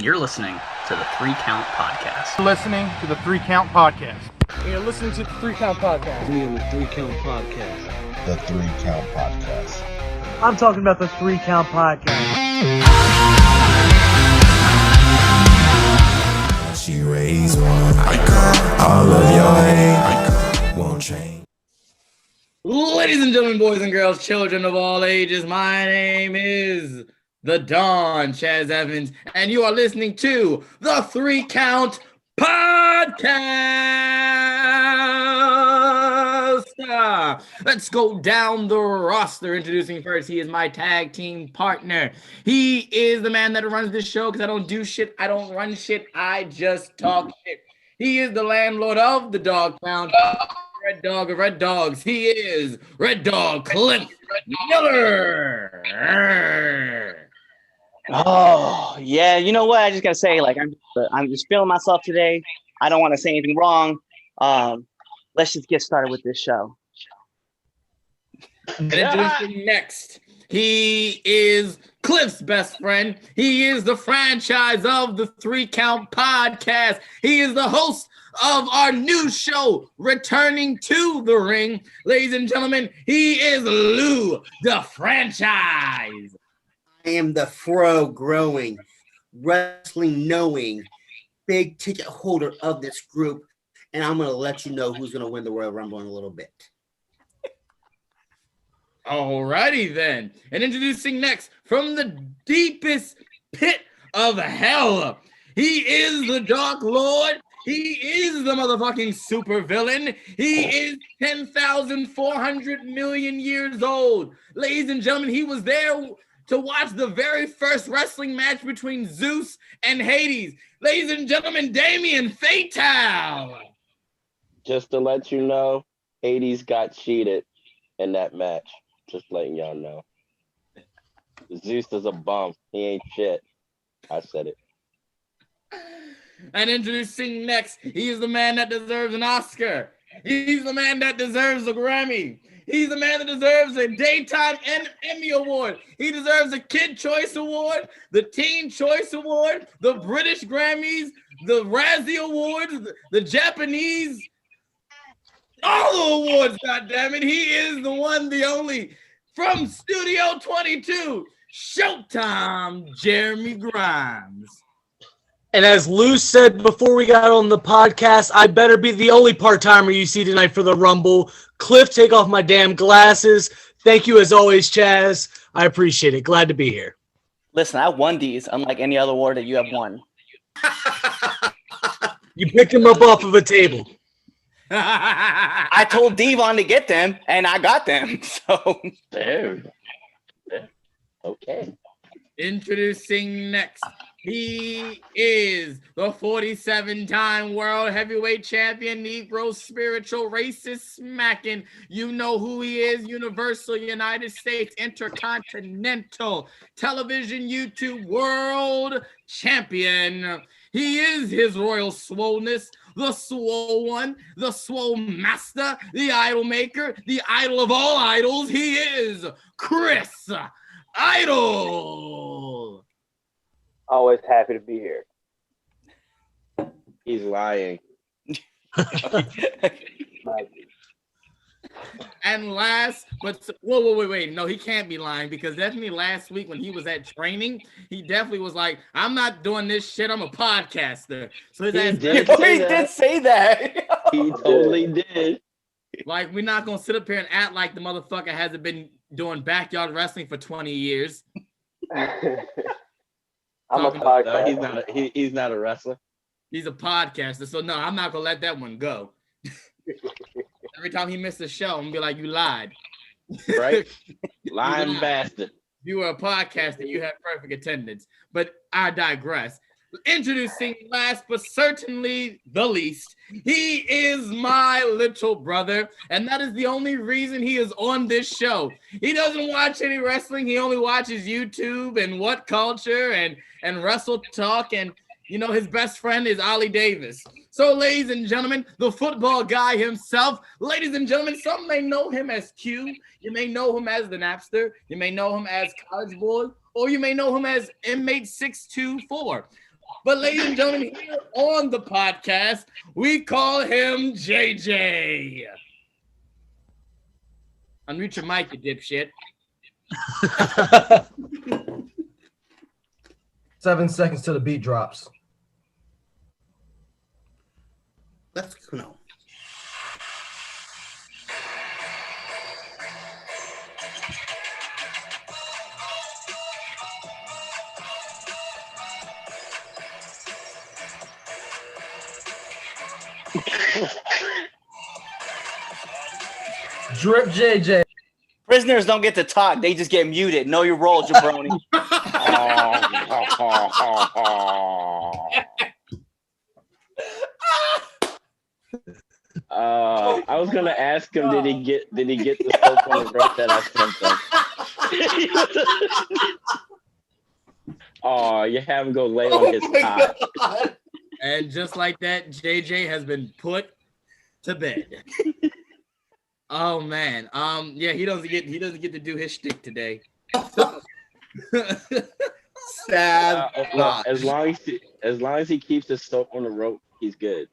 and you're listening to the 3 Count Podcast. You're listening to the 3 Count Podcast. You're listening to the 3 Count Podcast. Me on the 3 Count Podcast. The 3 Count Podcast. I'm talking about the 3 Count Podcast. She raised one. All of your hate won't change. Ladies and gentlemen, boys and girls, children of all ages, my name is The Don Chaz Evans, and you are listening to the 3 Count Podcast. Let's go down the roster. Introducing first, he is my tag team partner. He is the man that runs this show because I don't do shit. I don't run shit. I just talk shit. He is the landlord of the Dog Pound. Red Dog of Red Dogs. He is Red Dog Cliff Miller. Oh yeah, you know what? I just gotta say, like, I'm just feeling myself today. I don't want to say anything wrong. Let's just get started with this show. And introducing next, he is Cliff's best friend. He is the franchise of the 3 Count Podcast. He is the host of our new show, Returning to the Ring. Ladies and gentlemen, he is Lou, the franchise. I am the fro growing, wrestling knowing, big ticket holder of this group, and I'm going to let you know who's going to win the Royal Rumble in a little bit. Alrighty then. And introducing next, from the deepest pit of hell, he is the Dark Lord. He is the motherfucking super villain. He is 10,400 million years old. Ladies and gentlemen, he was there to watch the very first wrestling match between Zeus and Hades. Ladies and gentlemen, Damien Fatal. Just to let you know, Hades got cheated in that match. Just letting y'all know. Zeus is a bum. He ain't shit. I said it. And introducing next, he is the man that deserves an Oscar. He's the man that deserves a Grammy. He's the man that deserves a Daytime Emmy Award. He deserves a Kid Choice Award, the Teen Choice Award, the British Grammys, the Razzie Awards, the Japanese, all the awards, goddammit. He is the one, the only, from Studio 22, Showtime, Jeremy Grimes. And as Lou said before we got on the podcast, I better be the only part-timer you see tonight for the Rumble. Cliff, take off my damn glasses. Thank you as always, Chaz. I appreciate it. Glad to be here. Listen, I won these, unlike any other award that you have won. You picked them up off of a table. I told Devon to get them, and I got them. So There. Okay. Introducing next, he is the 47-time world heavyweight champion, Negro spiritual racist smacking. You know who he is, Universal United States Intercontinental Television YouTube World Champion. He is his royal swollenness, the swole one, the swole master, the idol maker, the idol of all idols. He is Chris Idol. Always happy to be here. He's lying. And last, but wait. No, he can't be lying, because definitely last week when he was at training, he definitely was like, I'm not doing this shit. I'm a podcaster. So his ass did say that. He totally did. Like, we're not going to sit up here and act like the motherfucker hasn't been doing backyard wrestling for 20 years. I'm a podcaster. No, he's not a wrestler. He's a podcaster. So, no, I'm not going to let that one go. Every time he missed a show, I'm going to be like, you lied. Right? Lying bastard. If you were a podcaster, you had perfect attendance. But I digress. Introducing last but certainly the least, he is my little brother, and that is the only reason he is on this show. He doesn't watch any wrestling. He only watches YouTube and What Culture and Wrestle Talk, and you know his best friend is Ollie Davis. So, ladies and gentlemen, the football guy himself. Ladies and gentlemen, some may know him as Q. You may know him as the Napster. You may know him as College Boy, or you may know him as Inmate 624. But ladies and gentlemen, here on the podcast, we call him JJ. Unmute your mic, you dipshit. 7 seconds till the beat drops. Let's go now. Drip JJ. Prisoners don't get to talk. They just get muted. Know your role, jabroni. I was gonna ask him, did he get the soap on the rope that I sent him? Oh, you have him go lay on his cot. And just like that, JJ has been put to bed. Oh man. Yeah, he doesn't get to do his shtick today. Sad. As long as he keeps his soap on the rope, he's good.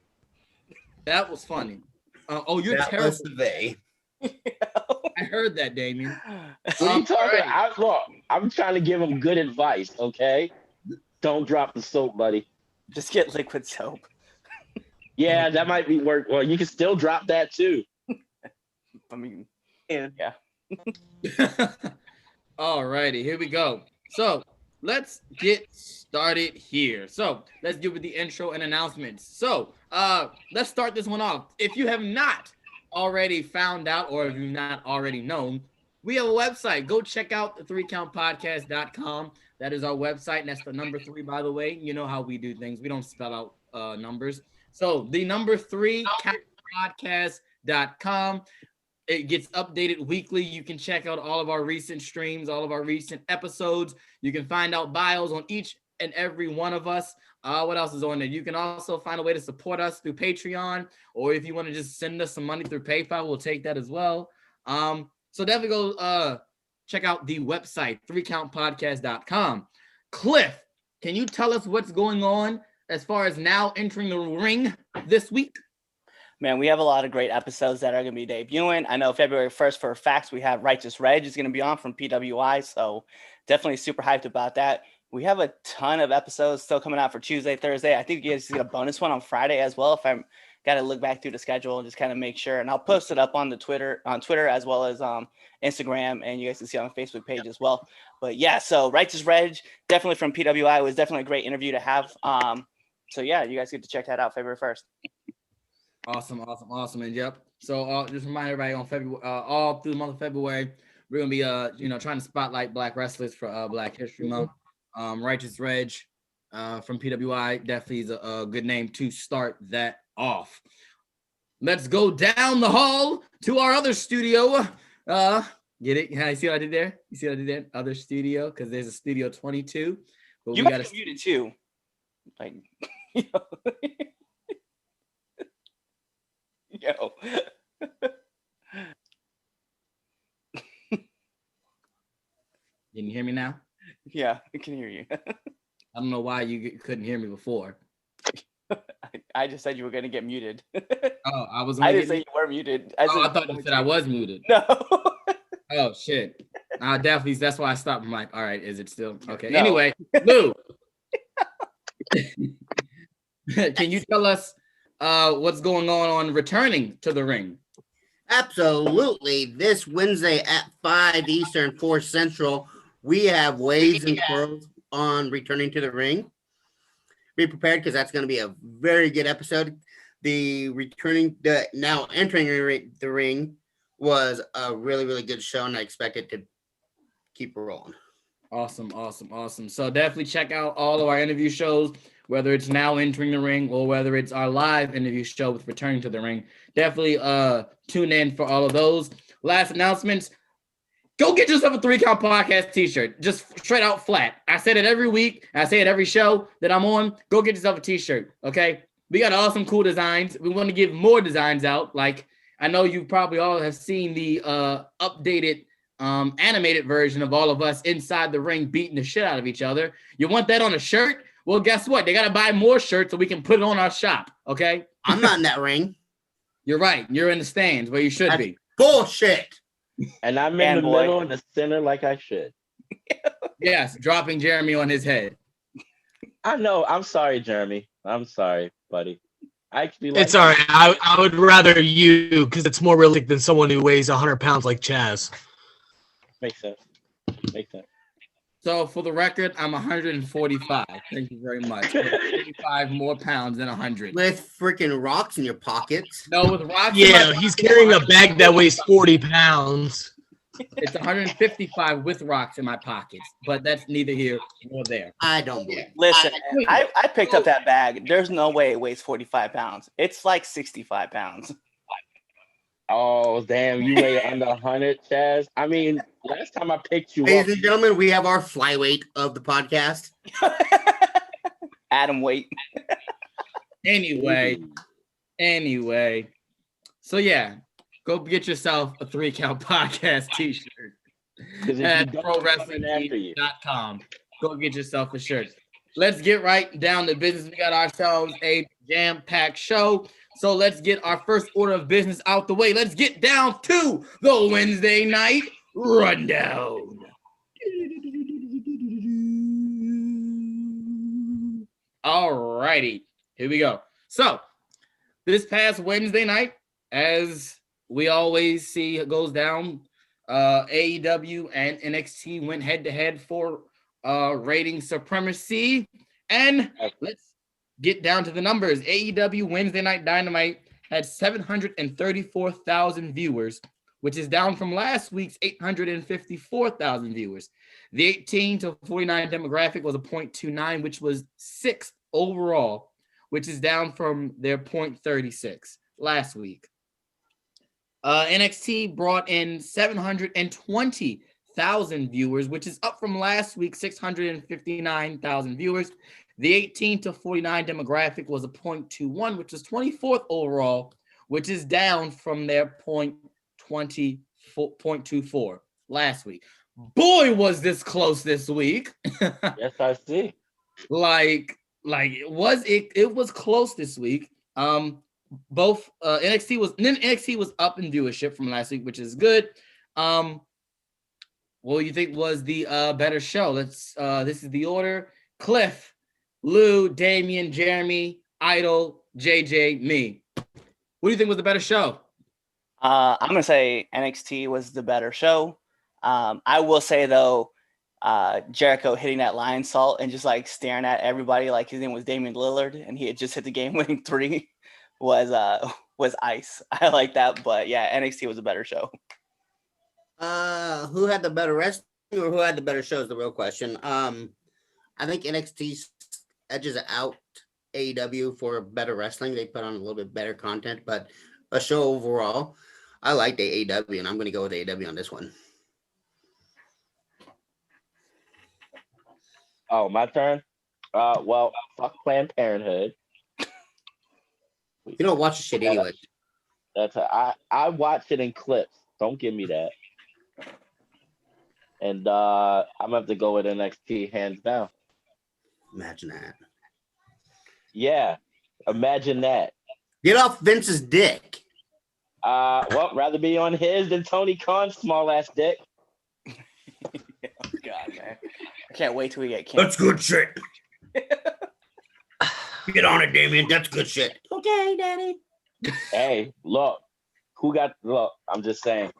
That was funny. Oh, you're That terrible. was they. I heard that, Damien. What are you talking about? I'm trying to give him good advice, okay? Don't drop the soap, buddy. Just get liquid soap. Yeah, that might be work. Well, you can still drop that too. I mean, yeah. Alrighty, here we go. So let's get started here. So let's get with the intro and announcements. So let's start this one off. If you have not already found out, or if you've not already known, we have a website. Go check out the 3countpodcast.com. That is our website, and that's the number 3, by the way. You know how we do things. We don't spell out numbers. So the number 3countpodcast.com. It gets updated weekly. You can check out all of our recent streams, all of our recent episodes. You can find out bios on each and every one of us. What else is on there? You can also find a way to support us through Patreon, or if you want to just send us some money through PayPal, we'll take that as well. So definitely go check out the website, 3countpodcast.com. Cliff, can you tell us what's going on as far as now entering the ring this week? Man, we have a lot of great episodes that are going to be debuting. I know February 1st, for facts, we have Righteous Reg is going to be on from PWI, so definitely super hyped about that. We have a ton of episodes still coming out for Tuesday, Thursday. I think you guys get a bonus one on Friday as well. If I'm got to look back through the schedule and just kind of make sure, and I'll post it up on Twitter as well as Instagram, and you guys can see on the Facebook page as well. But yeah, so Righteous Reg, definitely from PWI, was definitely a great interview to have. So yeah, you guys get to check that out February 1st. Awesome. And yep. So just remind everybody on February, all through the month of February, we're gonna be trying to spotlight Black wrestlers for Black History Month. Righteous Reg from PWI definitely is a good name to start that off. Let's go down the hall to our other studio. Get it? Yeah, you see what I did there? You see what I did there? Other studio, because there's a studio 22. But you got muted too. Like, Yo. Can you hear me now? Yeah, I can hear you. I don't know why you couldn't hear me before. I just said you were going to get muted. Oh, I was. I didn't say you were muted. I thought you said I was muted. No. Oh shit. Definitely. That's why I stopped. I'm like, all right, is it still okay? No. Anyway, Lou, can you tell us what's going on returning to the ring? Absolutely. This Wednesday at 5 Eastern, 4 Central, we have Waves and Curls on Returning to the Ring. Be prepared, because that's going to be a very good episode. Now entering the ring was a really, really good show, and I expect it to keep rolling. Awesome. So definitely check out all of our interview shows, whether it's now entering the ring or whether it's our live interview show with Returning to the Ring. Definitely tune in for all of those. Last announcements. Go get yourself a 3 Count Podcast t-shirt. Just straight out flat. I said it every week. I say it every show that I'm on. Go get yourself a t-shirt, okay? We got awesome, cool designs. We want to give more designs out. Like, I know you probably all have seen the updated animated version of all of us inside the ring beating the shit out of each other. You want that on a shirt? Well, guess what? They got to buy more shirts so we can put it on our shop. Okay. I'm not in that ring. You're right. You're in the stands where you should be. Bullshit. And I'm in the Fanboy. middle in the center like I should. Yes, dropping Jeremy on his head. I know. I'm sorry, Jeremy. I'm sorry, buddy. I actually like It's all right. I would rather you because it's more realistic than someone who weighs 100 pounds like Chaz. Makes sense. Makes sense. So for the record, I'm 145. Thank you very much. 45 more pounds than 100. With freaking rocks in your pockets. No, with rocks. Yeah, he's carrying a bag that weighs 40 pounds. It's 155 with rocks in my pockets, but that's neither here nor there. I don't believe. Listen, I picked up that bag. There's no way it weighs 45 pounds. It's like 65 pounds. Oh, damn. You weigh under 100, Chaz? I mean, last time I picked you Ladies up. and gentlemen, we have our flyweight of the podcast. Adam weight. Anyway. So yeah, go get yourself a 3 Count Podcast t-shirt at ProWrestlingTees.com. Go get yourself a shirt. Let's get right down to business. We got ourselves a jam-packed show. So let's get our first order of business out the way. Let's get down to the Wednesday night rundown. All righty, here we go. So this past Wednesday night, as we always see it goes down, AEW and NXT went head-to-head for rating supremacy. And let's get down to the numbers. AEW Wednesday Night Dynamite had 734,000 viewers, which is down from last week's 854,000 viewers. The 18 to 49 demographic was a 0.29, which was 6th overall, which is down from their 0.36 last week. NXT brought in 720,000 viewers, which is up from last week's 659,000 viewers. The 18 to 49 demographic was a 0.21, which is 24th overall, which is down from their 0.24 last week. Boy, was this close this week. Yes, I see. It was close this week. Both NXT was up in viewership from last week, which is good. What do you think was the better show? This is the order. Cliff, Lou, Damian, Jeremy, Idol, JJ, me. What do you think was the better show? I'm gonna say NXT was the better show. I will say though, Jericho hitting that lion salt and just like staring at everybody like his name was Damian Lillard and he had just hit the game-winning 3 was ice. I like that, but yeah, NXT was a better show. Who had the better wrestling or who had the better show is the real question. I think NXT edges out AEW for better wrestling. They put on a little bit better content, but a show overall, I liked AEW, and I'm going to go with AEW on this one. Oh, my turn? Well, fuck Planned Parenthood. You don't watch the shit anyway. I watch it in clips. Don't give me that. And I'm going to have to go with NXT hands down. Imagine that. Yeah, imagine that. Get off Vince's dick. Well, rather be on his than Tony Khan's small ass dick. Oh, God, man. I can't wait till we get canceled. That's good shit. Get on it, Damien. That's good shit. Okay, Daddy. Hey, look. I'm just saying.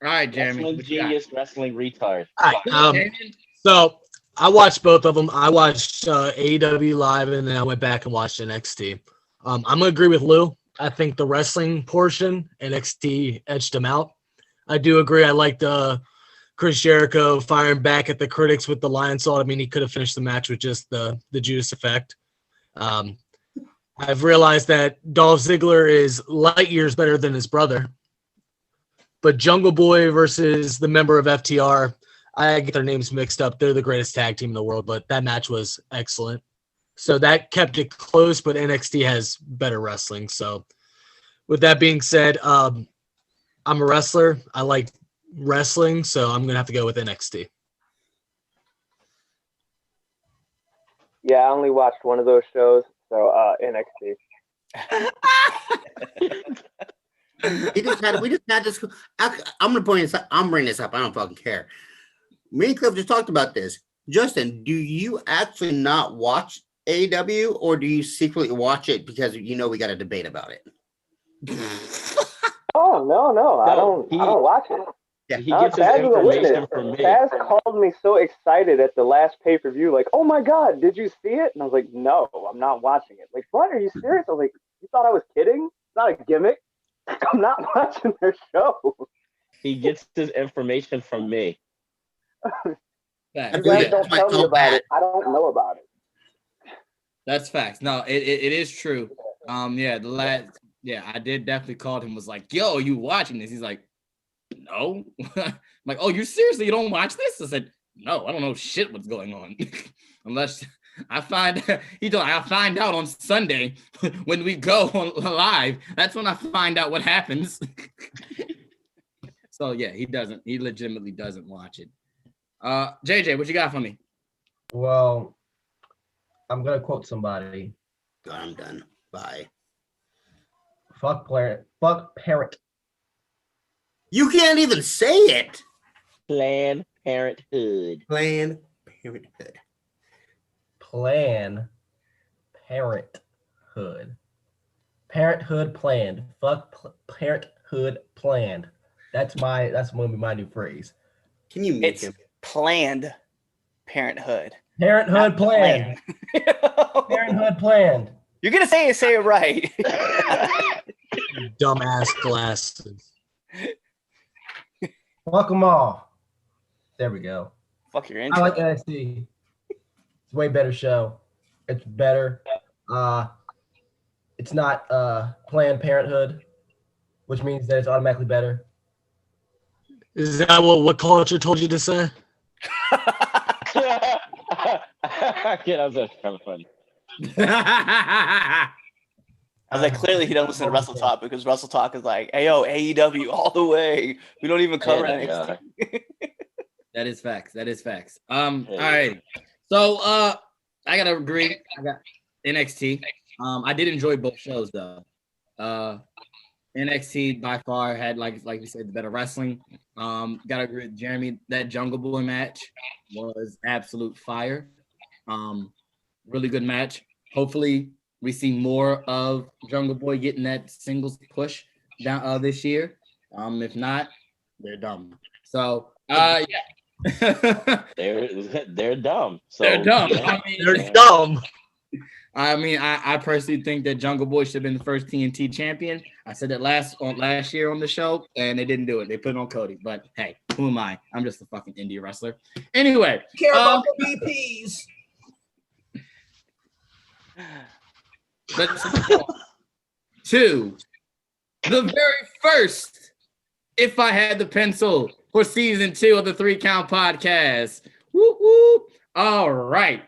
All right, Jeremy. Wrestling genius, wrestling retard. All right, so I watched both of them. I watched AEW live, and then I went back and watched NXT. I'm going to agree with Lou. I think the wrestling portion, NXT edged them out. I do agree. I liked Chris Jericho firing back at the critics with the lion salt. I mean, he could have finished the match with just the Judas effect. I've realized that Dolph Ziggler is light years better than his brother. But Jungle Boy versus the member of FTR, I get their names mixed up. They're the greatest tag team in the world, but that match was excellent. So that kept it close, but NXT has better wrestling. So with that being said, I'm a wrestler. I like wrestling, so I'm going to have to go with NXT. Yeah, I only watched one of those shows, so NXT. We just had this. I'm gonna point this up. I'm bringing this up. I don't fucking care. Me and Cliff just talked about this. Justin, do you actually not watch AEW, or do you secretly watch it because you know we got a debate about it? Oh no, I don't watch it. Yeah, he gets his information from me. Taz called me so excited at the last pay-per-view, like, "Oh my god, did you see it?" And I was like, "No, I'm not watching it." Like, what? Are you serious? I was like, "You thought I was kidding? It's not a gimmick. I'm not watching their show." He gets his information from me. You guys don't tell me about it. I don't know about it. That's facts. No, it is true. I did definitely call him. Was like, "Yo, you watching this?" He's like, "No." I'm like, "Oh, you seriously? You don't watch this?" I said, "No, I don't know shit what's going on unless I find." I find out on Sunday when we go on live. That's when I find out what happens. So yeah, he doesn't. He legitimately doesn't watch it. JJ, what you got for me? Well, I'm gonna quote somebody. God, I'm done. Bye. Fuck parent. You can't even say it. Planned Parenthood. Planned Parenthood. Plan Parenthood. Parenthood planned. Fuck parenthood planned. That's gonna be my new phrase. Can you make It's planned parenthood. Parenthood planned. Parenthood planned. You're gonna say it right. Dumbass glasses. Fuck them all. There we go. Fuck your I intro. like NXT. It's a way better show. It's better. It's not Planned Parenthood, which means that it's automatically better. Is that what culture told you to say? Yeah, that was kind of funny. I was like, clearly he doesn't listen to Wrestle Talk because Wrestle Talk is like, "Hey yo, AEW all the way. We don't even cover NXT." That is facts. All right. So I gotta agree. I got NXT. I did enjoy both shows though. NXT by far had like we said the better wrestling. Gotta agree with Jeremy. That Jungle Boy match was absolute fire. Really good match. Hopefully we see more of Jungle Boy getting that singles push down this year. If not, they're dumb. So yeah. they're dumb. So they're dumb. Yeah. They're dumb. I personally think that Jungle Boy should have been the first TNT champion. I said that last year on the show, and they didn't do it. They put it on Cody. But hey, who am I? I'm just a fucking indie wrestler. Anyway, Care about the VPs. Let's go to the very first If I Had the Pencil for season 2 of the 3 Count Podcast. Woo woo. All right.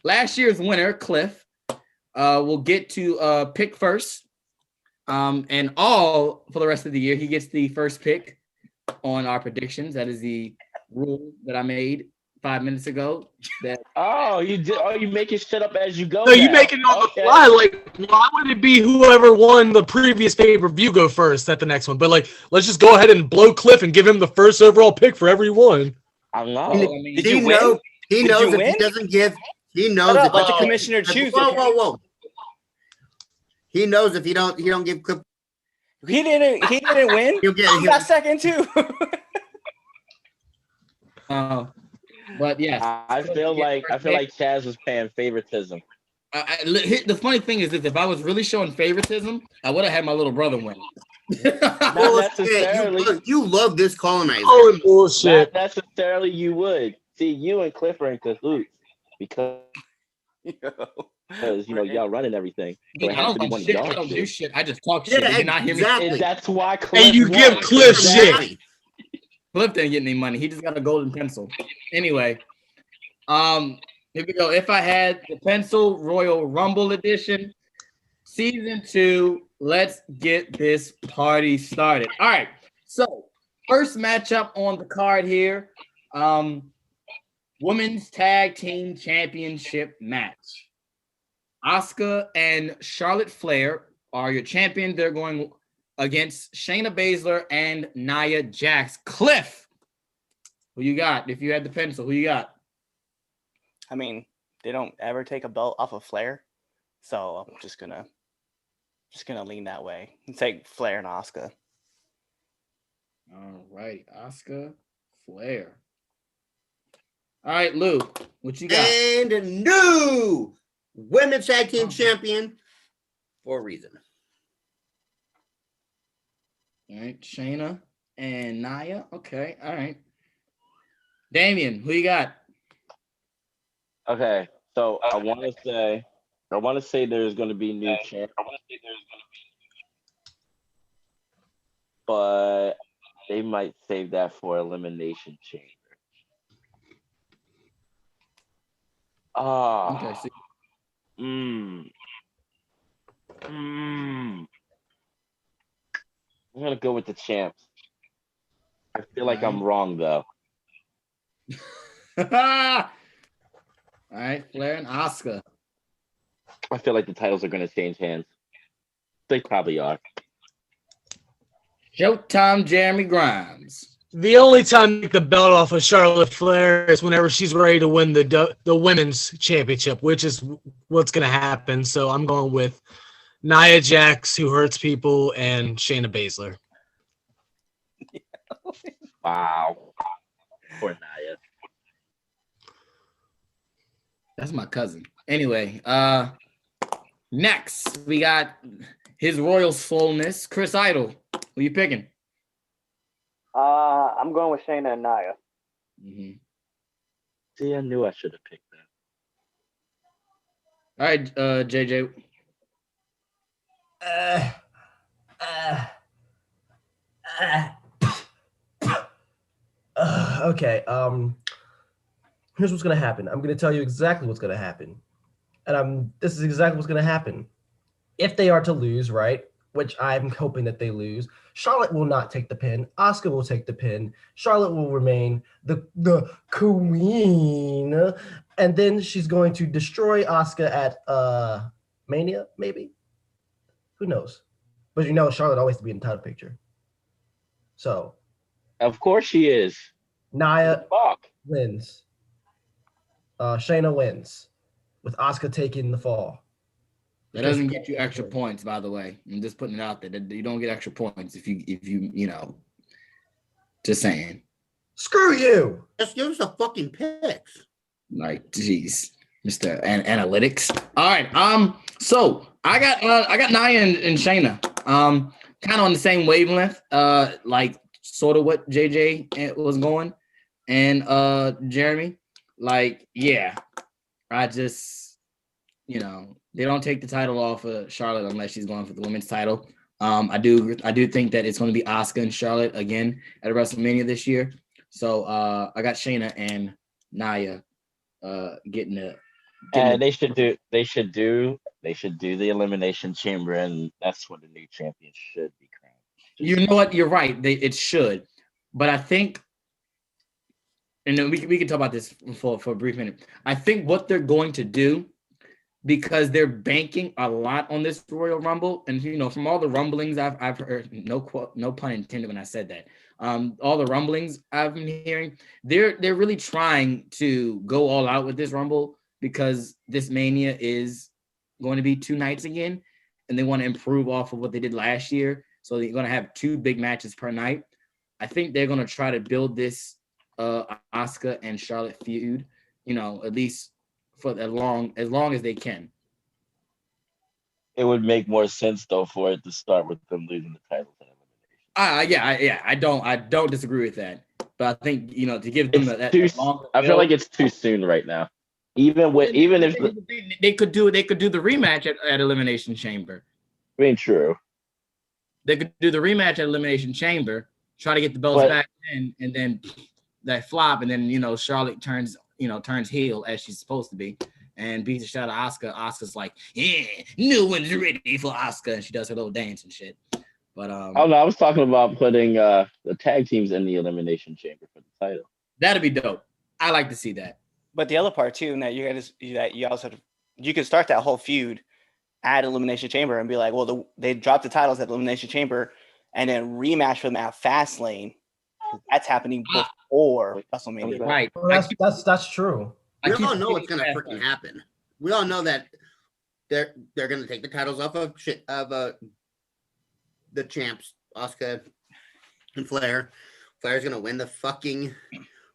Last year's winner, Cliff, will get to pick first. And all for the rest of the year, he gets the first pick on our predictions. That is the rule that I made 5 minutes ago. You making shit up as you go? No, you making it on the fly. Like, why would it be whoever won the previous pay-per-view go first at the next one? But like, let's just go ahead and blow Cliff and give him the first overall pick for everyone. I know. Did you win? He Did knows you if win? he doesn't give. He knows Shut if up, let the commissioner choose. Whoa. He knows if you don't give Cliff. He didn't win. He got second too. But yes, I feel like Chaz was paying favoritism. The funny thing is, if I was really showing favoritism, I would have had my little brother win. Not necessarily. You love this colonizer. Oh, bullshit. Not necessarily you would. See, you and Cliff are in cahoots because y'all running everything. So I don't do shit. I just talk shit. Yeah, Did you not hear me? And that's why Cliff And you give Cliff shit. Cliff didn't get any money. He just got a golden pencil. Anyway, here we go. If I Had the Pencil, Royal Rumble edition, season 2. Let's get this party started. All right. So first matchup on the card here. Women's Tag Team Championship match. Asuka and Charlotte Flair are your champions. They're going against Shayna Baszler and Nia Jax. Cliff, who you got? If you had the pencil, who you got? I mean, they don't ever take a belt off of Flair, so I'm just gonna lean that way and take Flair and Asuka. All right, Asuka, Flair. All right, Lou, what you got? And a new women's tag team champion for a reason. All right, Shayna and Nia. Okay, all right. Damien, who you got? Okay, so I want to say there's going to be new champ, but they might save that for Elimination Chamber. Okay, so I'm gonna go with the champs. I feel like I'm wrong though. all right, Flair and Asuka. I feel like the titles are gonna change hands. They probably are. Showtime, Jeremy Grimes. The only time to take the belt off of Charlotte Flair is whenever she's ready to win the women's championship, which is what's going to happen. So I'm going with Nia Jax, who hurts people, and Shayna Baszler. Wow. Poor Nia. That's my cousin. Anyway, next we got his royal soulness, Chris Idol. Who you picking? I'm going with Shayna and Nia. Mm-hmm. See, I knew I should have picked that. All right, JJ. Okay. Here's what's gonna happen. I'm gonna tell you exactly what's gonna happen, and this is exactly what's gonna happen. If they are to lose, right? Which I'm hoping that they lose. Charlotte will not take the pin. Asuka will take the pin. Charlotte will remain the queen, and then she's going to destroy Asuka at Mania, maybe. Who knows? But you know, Charlotte always to be in the title picture. So, of course she is. Nia wins. Shayna wins, with Asuka taking the fall. That doesn't get you extra points, by the way. I'm just putting it out there. You don't get extra points if you know. Just saying. Screw you. Just give us a fucking picks. Like, geez, Mr. Analytics. All right. So I got Nia and Shayna. Kind of on the same wavelength. Like sort of what JJ was going, and Jeremy. Like, yeah, I just, they don't take the title off of Charlotte unless she's going for the women's title. I do think that it's going to be Asuka and Charlotte again at WrestleMania this year. So I got Shayna and Nia getting the. They should do the Elimination Chamber, and that's when the new champion should be crowned. You know what? You're right. It should, but I think. And then we can talk about this for a brief minute. I think what they're going to do, because they're banking a lot on this Royal Rumble, and from all the rumblings I've heard, no pun intended when I said that. All the rumblings I've been hearing, they're really trying to go all out with this Rumble because this Mania is going to be 2 nights again, and they want to improve off of what they did last year. So they're going to have 2 big matches per night. I think they're going to try to build this Asuka and Charlotte feud, at least for as long as they can. It would make more sense though for it to start with them losing the titles. I don't disagree with that, but I think to give them that long. I feel like it's too soon right now. Even if they could do the rematch at Elimination Chamber. I mean, true. They could do the rematch at Elimination Chamber, try to get the belts back in, and then that flop, and then Charlotte turns heel as she's supposed to be, and beats the shot of Asuka. Asuka's like, yeah, no one's ready for Asuka, and she does her little dance and shit. But oh no, I was talking about putting the tag teams in the Elimination Chamber for the title. That'd be dope. I like to see that. But the other part too, that you also you can start that whole feud at Elimination Chamber and be like, well, they dropped the titles at Elimination Chamber and then rematch them at Fastlane. That's happening before WrestleMania. Right. Well, that's true. We all know what's gonna freaking happen. We all know that they're gonna take the titles off of the champs, Asuka and Flair. Flair's gonna win the fucking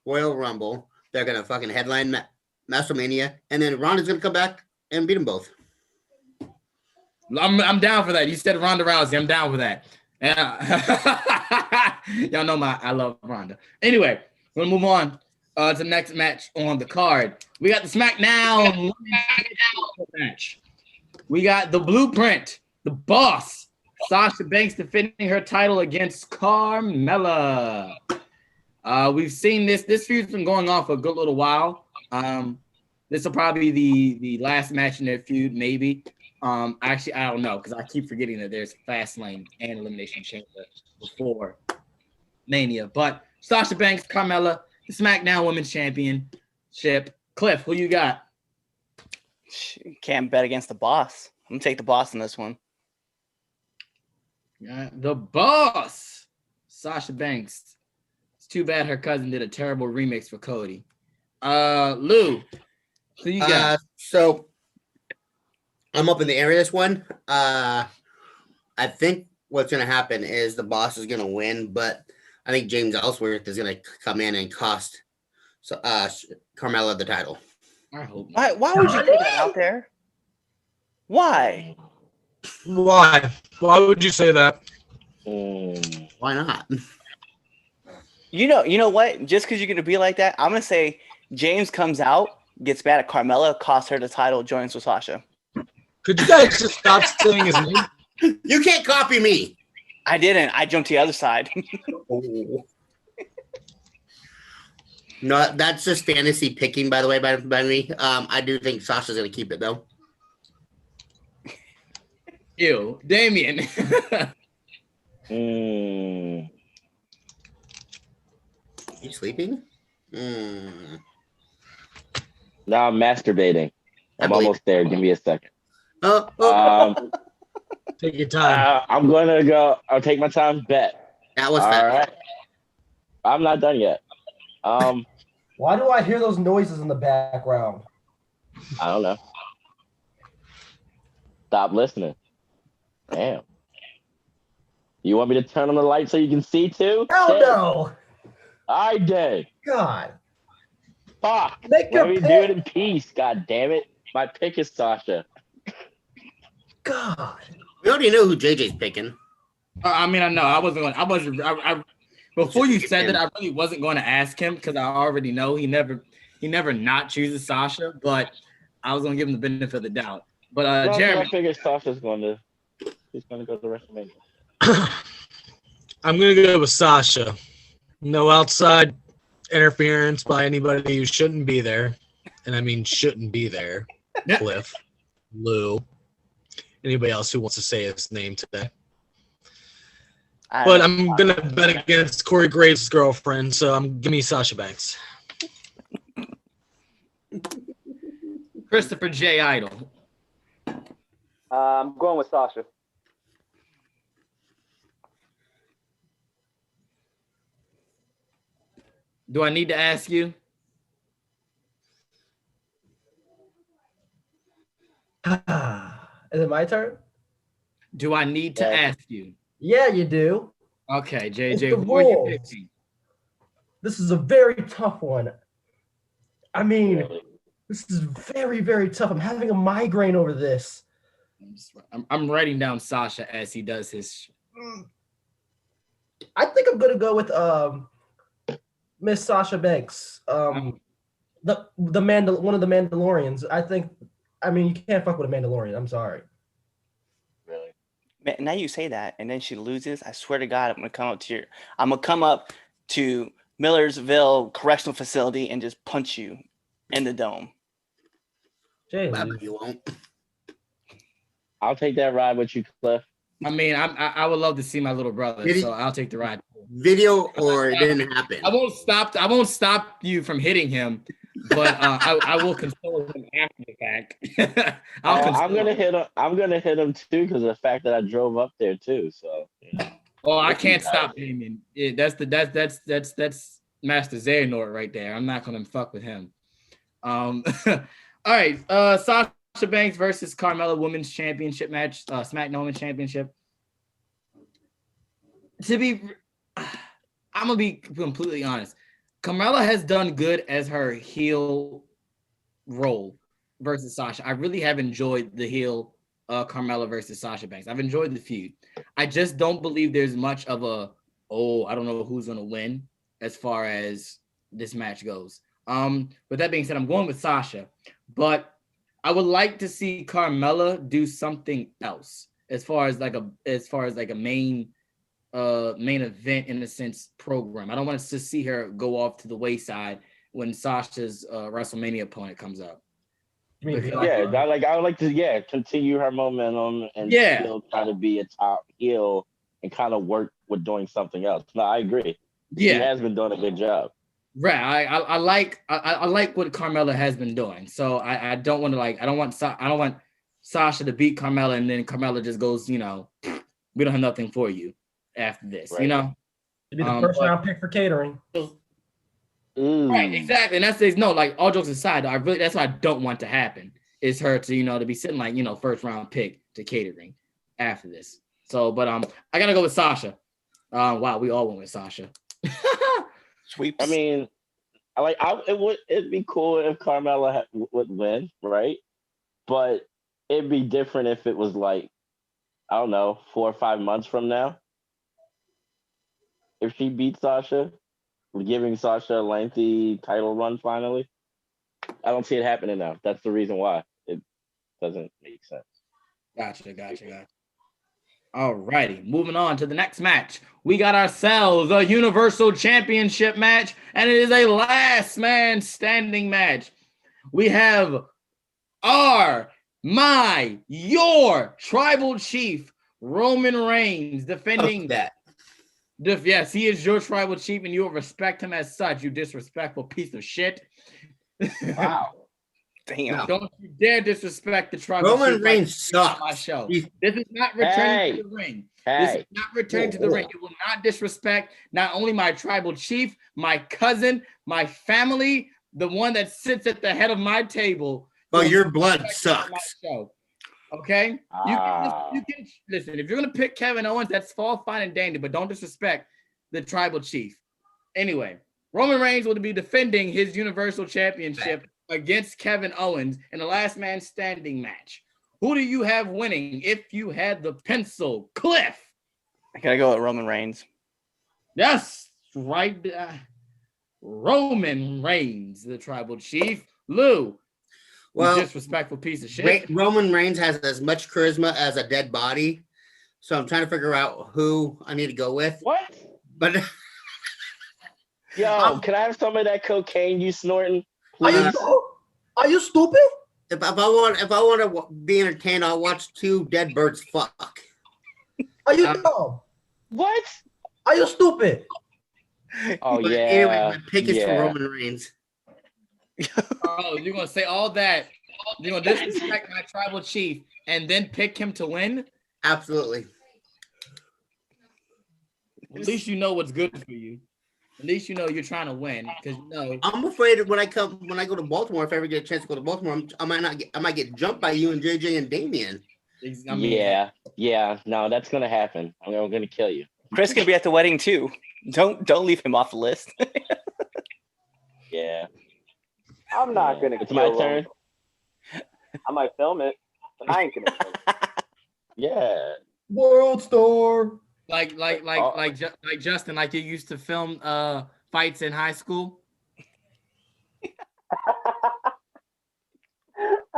Royal Rumble. They're gonna fucking headline WrestleMania, and then Ronda's gonna come back and beat them both. I'm down for that. You said Ronda Rousey. I'm down for that. Y'all know I love Ronda. Anyway, we'll move on to the next match on the card. We got the SmackDown match. We got the Blueprint, the Boss, Sasha Banks defending her title against Carmella. We've seen this. This feud's been going on for a good little while. This will probably be the last match in their feud, maybe. Actually, I don't know because I keep forgetting that there's Fastlane and Elimination Chamber before Mania. But Sasha Banks, Carmella, the SmackDown Women's Championship. Cliff, who you got? Can't bet against the Boss. I'm gonna take the Boss in this one. Yeah, the Boss, Sasha Banks. It's too bad her cousin did a terrible remix for Cody. Lou, who you got? So I'm up in the air this one. I think what's going to happen is the Boss is going to win, but I think James Ellsworth is going to come in and cost Carmella the title. I hope. Why would you put that out there? Why? Why would you say that? Why not? You know what? Just because you're going to be like that, I'm going to say James comes out, gets mad at Carmella, costs her the title, joins with Sasha. Could you guys just stop saying his name? You can't copy me. I didn't. I jumped to the other side. No, that's just fantasy picking, by the way, by me. I do think Sasha's going to keep it, though. Ew. Damien. You sleeping? No, I'm masturbating. I'm almost there. Give me a second. Take your time. I'm gonna go. I'll take my time. Bet. That was all fast. right. I'm not done yet. Why do I hear those noises in the background? I don't know. Stop listening. Damn. You want me to turn on the light so you can see too? Hell no. I did. God. Fuck. Make your Let me pick. do it in peace. God damn it. My pick is Sasha. God. We already know who JJ's picking. I mean, I know. I before you said that, I really wasn't going to ask him because I already know he never not chooses Sasha, but I was going to give him the benefit of the doubt. But Jeremy, I figured Sasha's he's going to go to WrestleMania. I'm going to go with Sasha. No outside interference by anybody who shouldn't be there. And I mean shouldn't be there. Cliff, Lou, anybody else who wants to say his name today. But I'm going to bet against Corey Graves' girlfriend, so give me Sasha Banks. Christopher J. Idol. I'm going with Sasha. Do I need to ask you? Is it my turn? Do I need to ask you? Yeah, you do. Okay, It's JJ, the who are you rules. picking? This is a very tough one. I mean, this is very, very tough. I'm having a migraine over this. I'm writing down Sasha as he does his. I think I'm gonna go with Miss Sasha Banks. One of the Mandalorians. I mean, you can't fuck with a Mandalorian. I'm sorry. Really? Man, now you say that, and then she loses. I swear to God, I'm gonna come up to Millersville Correctional Facility and just punch you in the dome. Jay, You won't. I'll take that ride with you, Cliff. I mean, I would love to see my little brother, so I'll take the ride. Video or it didn't happen. I won't stop you from hitting him, but I will console him after the fact. I'm gonna hit him. I'm gonna hit him too because of the fact that I drove up there too. So. Well, I can't stop Damien. That's Master Xehanort right there. I'm not gonna fuck with him. All right. Sasha Banks versus Carmella Women's Championship match. SmackDown Women's Championship. I'm gonna be completely honest. Carmella has done good as her heel role versus Sasha. I really have enjoyed the heel Carmella versus Sasha Banks. I've enjoyed the feud. I just don't believe there's much of a I don't know who's gonna win as far as this match goes. With that being said, I'm going with Sasha, but I would like to see Carmella do something else as far as like a main event in a sense program. I don't want to see her go off to the wayside when Sasha's WrestleMania opponent comes up. I would like to continue her momentum and still try to be a top heel and kind of work with doing something else. No, I agree. She has been doing a good job. Right. I like what Carmella has been doing. So I don't want to I don't want Sasha to beat Carmella and then Carmella just goes, we don't have nothing for you after this, Right. To be the first round pick for catering. Right, exactly. And that's all jokes aside, that's what I don't want to happen is her to be sitting first round pick to catering after this. So, but I gotta go with Sasha. Wow, we all went with Sasha. Sweeps. I mean, it'd be cool if Carmella would win, right? But it'd be different if it was I don't know, 4 or 5 months from now. If she beats Sasha, giving Sasha a lengthy title run finally. I don't see it happening now. That's the reason why it doesn't make sense. Gotcha. All righty, moving on to the next match. We got ourselves a Universal Championship match, and it is a last man standing match. We have your tribal chief, Roman Reigns, defending that. Yes, he is your tribal chief, and you will respect him as such, you disrespectful piece of shit. Wow. Damn. Don't you dare disrespect the tribal Roman chief. Reigns sucks. My show. This is not returning to the ring. This is not returning to the ring. You will not disrespect not only my tribal chief, my cousin, my family, the one that sits at the head of my table. Well, your blood sucks. Okay, you can listen. If you're gonna pick Kevin Owens, that's all fine and dandy, but don't disrespect the tribal chief. Anyway, Roman Reigns will be defending his Universal Championship against Kevin Owens in a last man standing match. Who do you have winning if you had the pencil, Cliff? I gotta go with Roman Reigns. Yes, right. Roman Reigns, the tribal chief. Lou. Well, disrespectful piece of shit. Roman Reigns has as much charisma as a dead body, so I'm trying to figure out who I need to go with. What? But can I have some of that cocaine you snorting? Please? Are you stupid? If I want to be entertained, I'll watch two dead birds fuck. Are you dumb? What? Are you stupid? Oh but anyway, my pick is for Roman Reigns. Oh, you're gonna say all that? You're gonna disrespect my tribal chief and then pick him to win? Absolutely. At least you know what's good for you. At least you know you're trying to win because I'm afraid when I go to Baltimore, if I ever get a chance to go to Baltimore, I might get jumped by you and JJ and Damien. No, that's gonna happen. I'm gonna kill you. Chris gonna be at the wedding too. Don't leave him off the list. Yeah. I'm not gonna. It's my turn. I might film it, but I ain't gonna film it. Yeah. World Star. Like Justin, like you used to film fights in high school.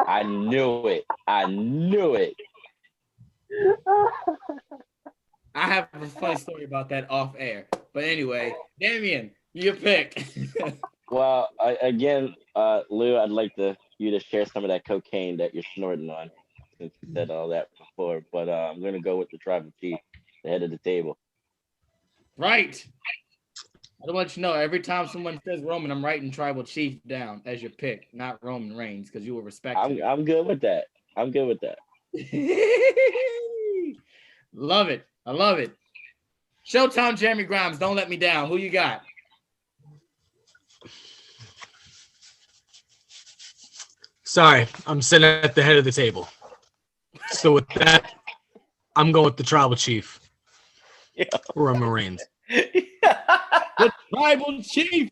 I knew it. I have a funny story about that off air. But anyway, Damien, your pick. Well, again, Lou, I'd like you to share some of that cocaine that you're snorting on, since you said all that before. But I'm gonna go with the tribal chief, the head of the table. Right. don't want you to know. Every time someone says Roman, I'm writing Tribal Chief down as your pick, not Roman Reigns, because you will respect him. I'm good with that. I'm good with that. Love it. I love it. Showtime, Jeremy Grimes. Don't let me down. Who you got? Sorry, I'm sitting at the head of the table. So with that, I'm going with the Tribal Chief. Yeah. Roman Reigns. The Tribal Chief.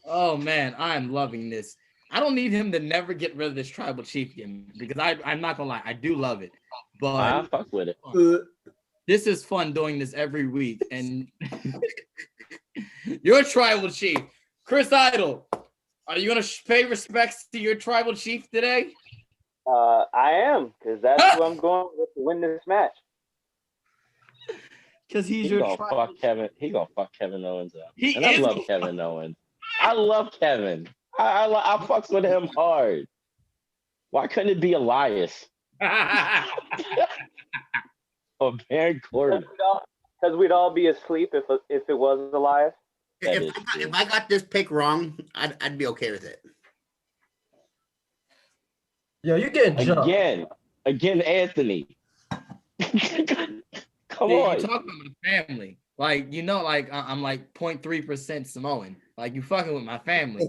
Oh man, I'm loving this. I don't need him to never get rid of this Tribal Chief again because I'm not gonna lie, I do love it. But I fuck with it. This is fun doing this every week. And your Tribal Chief, Chris Idol, are you gonna pay respects to your Tribal Chief today? I am, because that's who I'm going with to win this match. Because he's He your gonna fuck Kevin. He gonna fuck Kevin Owens up. He And I is love gonna Kevin Owens. I love Kevin. I fucks with him hard. Why couldn't it be Elias or Baron Corbin? Because we'd all be asleep if it was Elias. If I got this pick wrong, I'd be okay with it. Yo, you're getting jumped. Again, Anthony. Come Yeah, on. you talking about my family. Like, you know, like I'm like 0.3% Samoan. Like, you fucking with my family.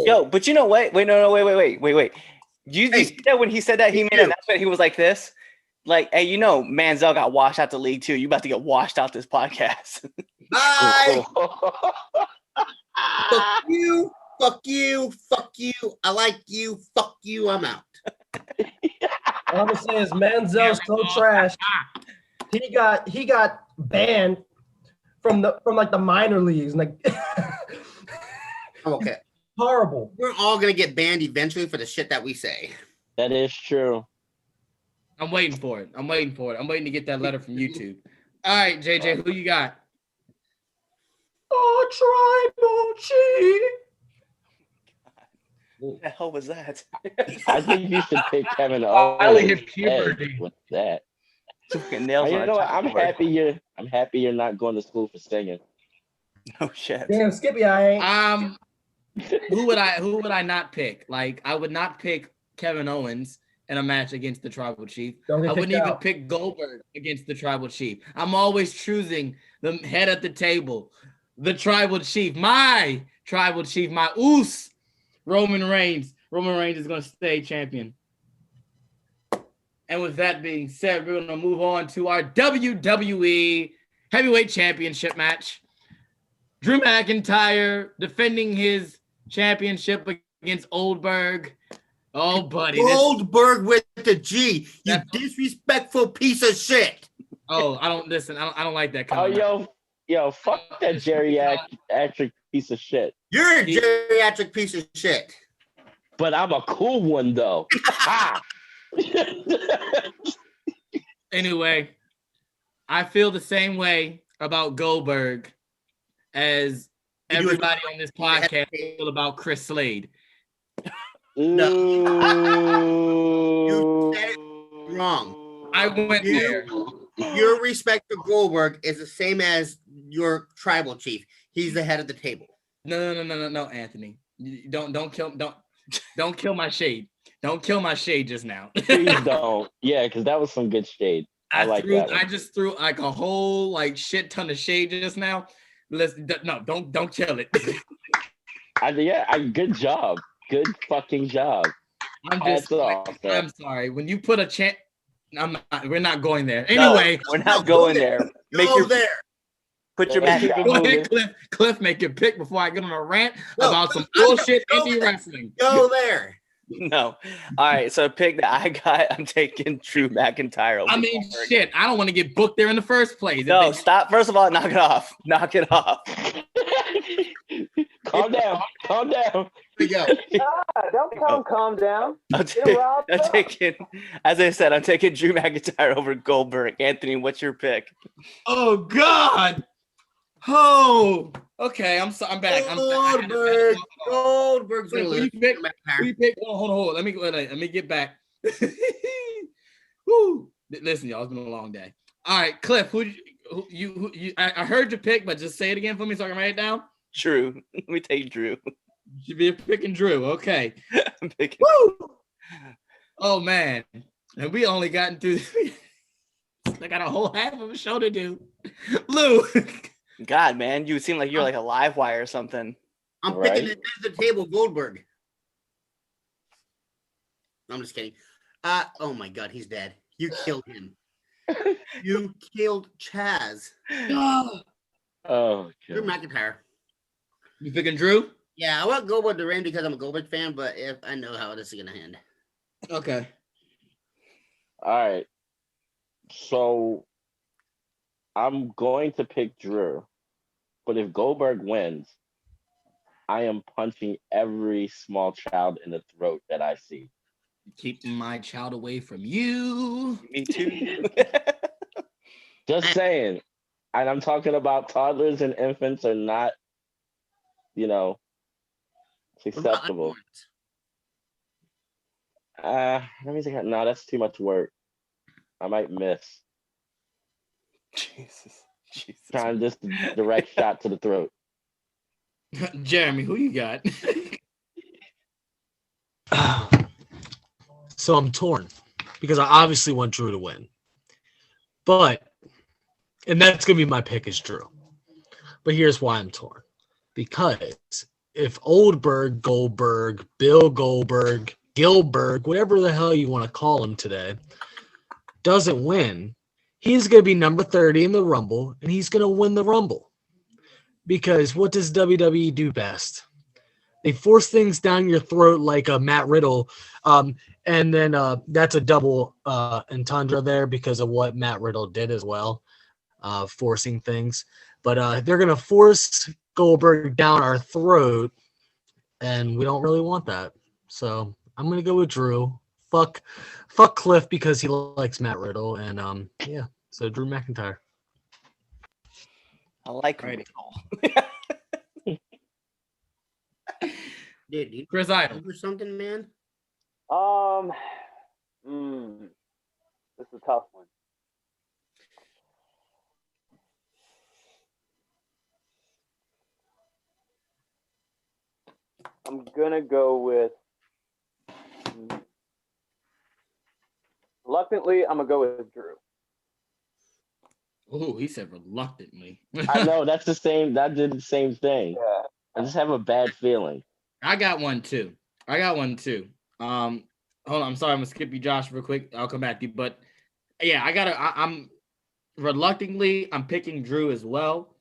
Yo, but you know what? Wait. You see that when he said that, he made an announcement, he was like this. Like, hey, you know, Manziel got washed out the league too. You about to get washed out this podcast. Bye. Fuck you. Fuck you. Fuck you. I like you. Fuck you. I'm out. All I'm gonna say is Manziel's so trash. He got banned from like the minor leagues. Like Okay. Horrible. We're all gonna get banned eventually for the shit that we say. That is true. I'm waiting for it. I'm waiting to get that letter from YouTube. All right, JJ, who you got? Oh, Tribal Chief. What the hell was that? I think you should pick Kevin I Owens hit puberty. with that. Fucking nails You on a know what? I'm chalkboard. happy you're not going to school for singing. Oh shit. Damn, Skippy, I ain't. Who would I not pick? Like, I would not pick Kevin Owens in a match against the Tribal Chief. Don't get I wouldn't kicked even out. pick Goldberg against the Tribal Chief. I'm always choosing the head at the table, the Tribal Chief, my Tribal Chief, my Oos, Roman Reigns. Roman Reigns is going to stay champion. And with that being said, we're going to move on to our WWE Heavyweight Championship match. Drew McIntyre defending his championship against Goldberg. Oh, buddy. Goldberg with the G. You disrespectful piece of shit. Oh, I don't like that. Oh, yo, fuck that geriatric piece of shit. You're a geriatric piece of shit. But I'm a cool one, though. Anyway, I feel the same way about Goldberg as everybody on this podcast feel about Chris Slade. No. You said it wrong. I went there. Your respect for Goldberg is the same as your Tribal Chief. He's the head of the table. No, Anthony. Don't kill my shade. Don't kill my shade just now. Please don't. Yeah, because that was some good shade. I just threw like a whole like shit ton of shade just now. Don't kill it. Good job. Good fucking job. I'm sorry. When you put a chant, we're not going there. Anyway, no, we're not going there. Put your match. Go ahead, Cliff, make your pick before I get on a rant about some bullshit indie wrestling. Go there. No. All right. So pick that I got. I'm taking Drew McIntyre. I mean, shit. I don't want to get booked there in the first place. No, stop. First of all, knock it off. Knock it off. Calm down. Here we go. Don't calm down. I'm taking, as I said, I'm taking Drew McIntyre over Goldberg. Anthony, what's your pick? Oh God. Oh. Okay. I'm back. Goldberg's gonna lose. We pick. Hold on. Let me get back. Woo. Listen, y'all. It's been a long day. All right, Cliff. I heard your pick, but just say it again for me so I can write it down. Drew. Let me take Drew. You should be picking Drew. Okay. I'm picking. Woo! Oh man, and we only gotten through. I got a whole half of a show to do. Lou. God, man, you seem like you're like a live wire or something. I'm picking the end of the table, Goldberg. I'm just kidding. Oh my God, he's dead. You killed him. You killed Chaz. Oh, Drew McIntyre. You picking Drew? Yeah, I want Goldberg to reign because I'm a Goldberg fan, but if I know how this is gonna end. Okay. All right. So I'm going to pick Drew, but if Goldberg wins, I am punching every small child in the throat that I see. Keeping my child away from you. Me too. Just saying. And I'm talking about toddlers and infants are not, acceptable. Let me think. No, that's too much work. I might miss. Jesus. Trying just a direct shot to the throat. Jeremy, who you got? So I'm torn because I obviously want Drew to win. And that's going to be my pick is Drew. But here's why I'm torn. Because if Oldberg, Goldberg, Bill Goldberg, Gilberg, whatever the hell you want to call him today, doesn't win, he's going to be number 30 in the Rumble, and he's going to win the Rumble. Because what does WWE do best? They force things down your throat like a Matt Riddle, and then that's a double entendre there because of what Matt Riddle did as well, forcing things. But they're going to force Goldberg down our throat, and we don't really want that. So I'm going to go with Drew. Fuck Cliff because he likes Matt Riddle, and yeah, so Drew McIntyre. I like Riddle. Dude, Chris Idol or something, man. This is a tough one. I'm gonna go with. Reluctantly, I'm gonna go with Drew. Oh, he said reluctantly. I know that's the same. That did the same thing. Yeah. I just have a bad feeling. I got one too. Hold on, I'm sorry, I'm gonna skip you, Josh, real quick. I'll come back to you. But yeah, I'm reluctantly I'm picking Drew as well.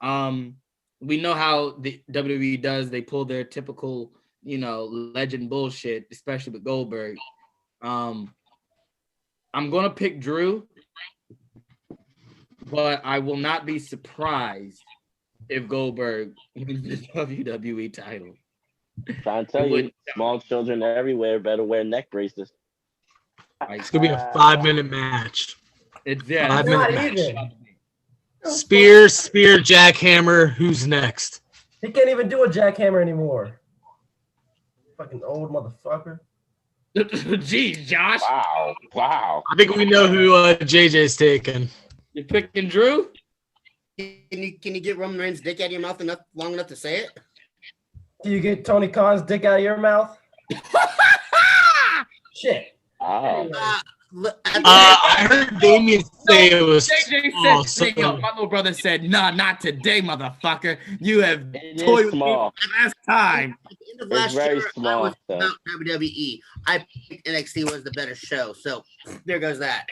We know how the WWE does, they pull their typical, legend bullshit, especially with Goldberg. I'm gonna pick Drew, but I will not be surprised if Goldberg wins the WWE title. Trying to tell you, small children everywhere better wear neck braces. It's gonna be a 5-minute match. It's 5-minute match. Spear, jackhammer. Who's next? He can't even do a jackhammer anymore. Fucking old motherfucker. Jeez, Josh. Wow. I think we know who JJ's taking. You're picking Drew? Can you get Roman Reigns' dick out of your mouth long enough to say it? Do you get Tony Khan's dick out of your mouth? Shit. Wow. I heard Damien say it was. JJ said, my little brother said, nah, not today, motherfucker. You have toyed with me for the last time. At the end of last very year, small, I was though. about WWE. I picked NXT was the better show. So there goes that.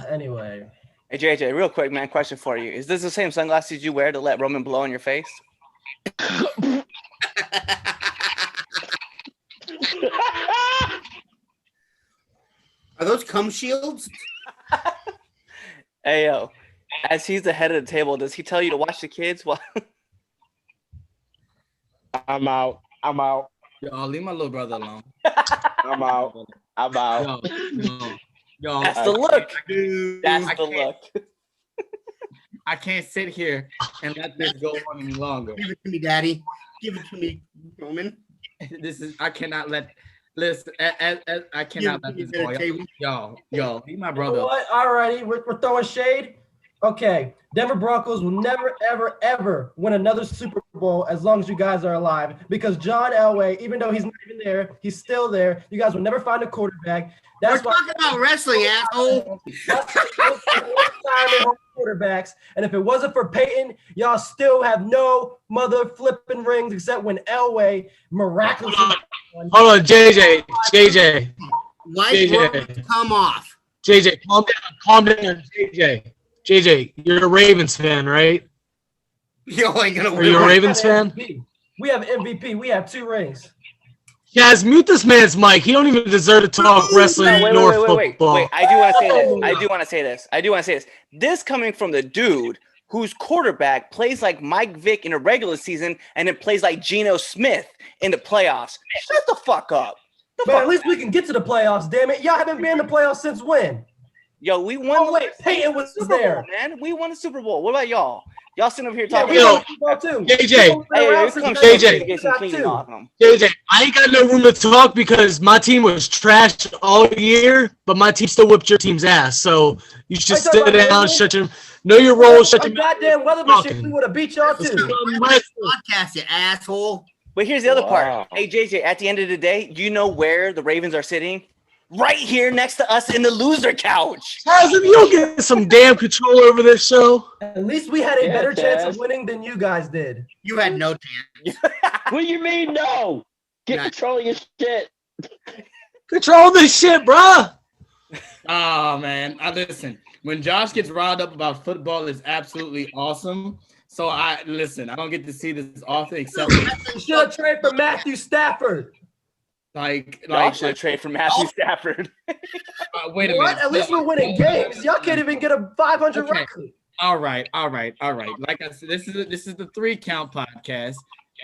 Anyway. Hey, JJ, real quick, man, question for you. Is this the same sunglasses you wear to let Roman blow in your face? Are those cum shields? Hey, yo, as he's the head of the table, does he tell you to watch the kids? Well, I'm out. Y'all, leave my little brother alone. I'm out. Y'all, that's the look. That's the look. I can't sit here and let this go on any longer. Give it to me, Daddy. Give it to me, Roman. I cannot let Listen, I cannot let this go. Yo, be my You know brother. what? Alrighty, we're throwing shade. Okay, Denver Broncos will never, ever, ever win another Super Bowl as long as you guys are alive. Because John Elway, even though he's not even there, he's still there. You guys will never find a quarterback. We're talking about wrestling, asshole. Quarterbacks, and if it wasn't for Peyton, y'all still have no mother flipping rings except when Elway miraculously. Hold on, JJ. White words come off. JJ, calm down, JJ, you're a Ravens fan, right? Yo, ain't gonna Are you a Ravens fan? We have MVP. We have 2 rings. Guys, mute this man's mic. He don't even deserve to talk wrestling nor football. Wait, I do want to say this. This coming from the dude whose quarterback plays like Mike Vick in a regular season and then plays like Geno Smith in the playoffs. Shut the fuck up. But at least we can get to the playoffs, damn it. Y'all haven't been in the playoffs since when? Yo, we won. Oh, wait, Peyton was Super there. Bowl, man. We won the Super Bowl. What about y'all? Y'all sitting over here talking. we won about the Super Bowl too. JJ, I ain't got no room to talk because my team was trash all year, but my team still whipped your team's ass. So you should sit down, shut your, know your role, shut your mouth. Goddamn weather machine, we would have beat y'all too. Podcast, you asshole. But here's the other part. Hey, JJ, at the end of the day, you know where the Ravens are sitting? Right here next to us in the loser couch. Chaz, if you'll get some damn control over this show. At least we had a better chance of winning than you guys did. You had no chance. What do you mean, no? Get control of your shit. Control this shit, bruh. Oh, man. Listen, when Josh gets riled up about football, it's absolutely awesome. So, I don't get to see this often except you should have traded for Matthew Stafford. Y'all should trade for Matthew Stafford. Wait a minute. At least we're winning games. Y'all can't even get a 500 record. All right. Like I said, this is the 3 Count podcast.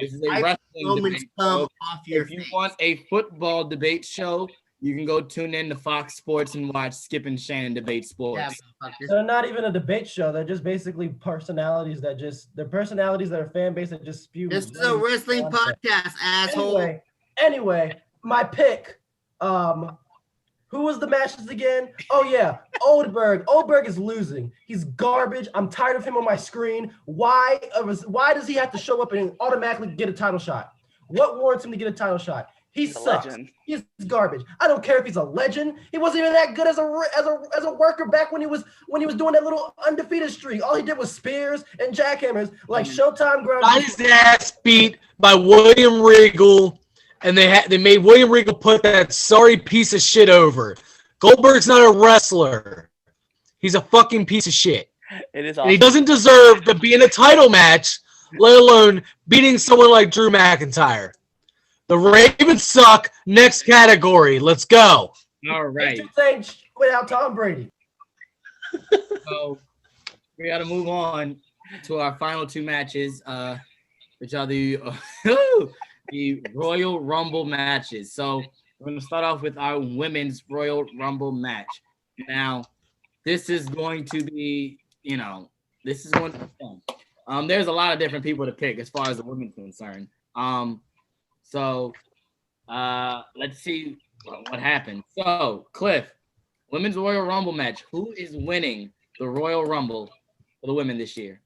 This is a wrestling debate show. If you want a football debate show, you can go tune in to Fox Sports and watch Skip and Shannon debate sports. They're not even a debate show. They're just basically personalities they're personalities that are fan base that just spew. This is a wrestling podcast, asshole. Anyway, my pick. Who was the matches again? Oh yeah, Oldberg. Oldberg is losing. He's garbage. I'm tired of him on my screen. Why does he have to show up and automatically get a title shot? What warrants him to get a title shot? He sucks. He's garbage. I don't care if he's a legend. He wasn't even that good as a worker back when he was doing that little undefeated streak. All he did was spears and jackhammers like Showtime ground. Got his ass beat by William Regal. And they made William Regal put that sorry piece of shit over. Goldberg's not a wrestler. He's a fucking piece of shit. It is awesome. And he doesn't deserve to be in a title match, let alone beating someone like Drew McIntyre. The Ravens suck. Next category. Let's go. All right. Without Tom Brady. So we got to move on to our final 2 matches, which are the Royal Rumble matches. So we're going to start off with our women's Royal Rumble match. Now, this is going to be, this is going to be fun. There's a lot of different people to pick as far as the women's concerned. So let's see what happens. So, Cliff, women's Royal Rumble match. Who is winning the Royal Rumble for the women this year?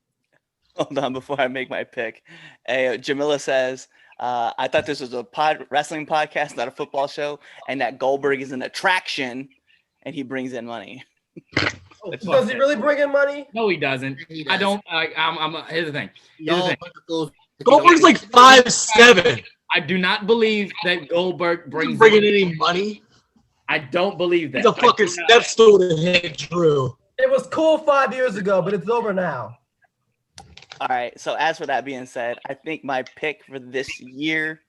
Hold on before I make my pick. Hey, Jamila says, I thought this was a wrestling podcast, not a football show, and that Goldberg is an attraction, and he brings in money. Does he really bring in money? No, he doesn't. I don't. Here's the thing. Goldberg's like 5'7". I do not believe that Goldberg brings bringing any money. I don't believe that. He's a fucking step stool to hit Drew. It was cool 5 years ago, but it's over now. All right. So as for that being said, I think my pick for this year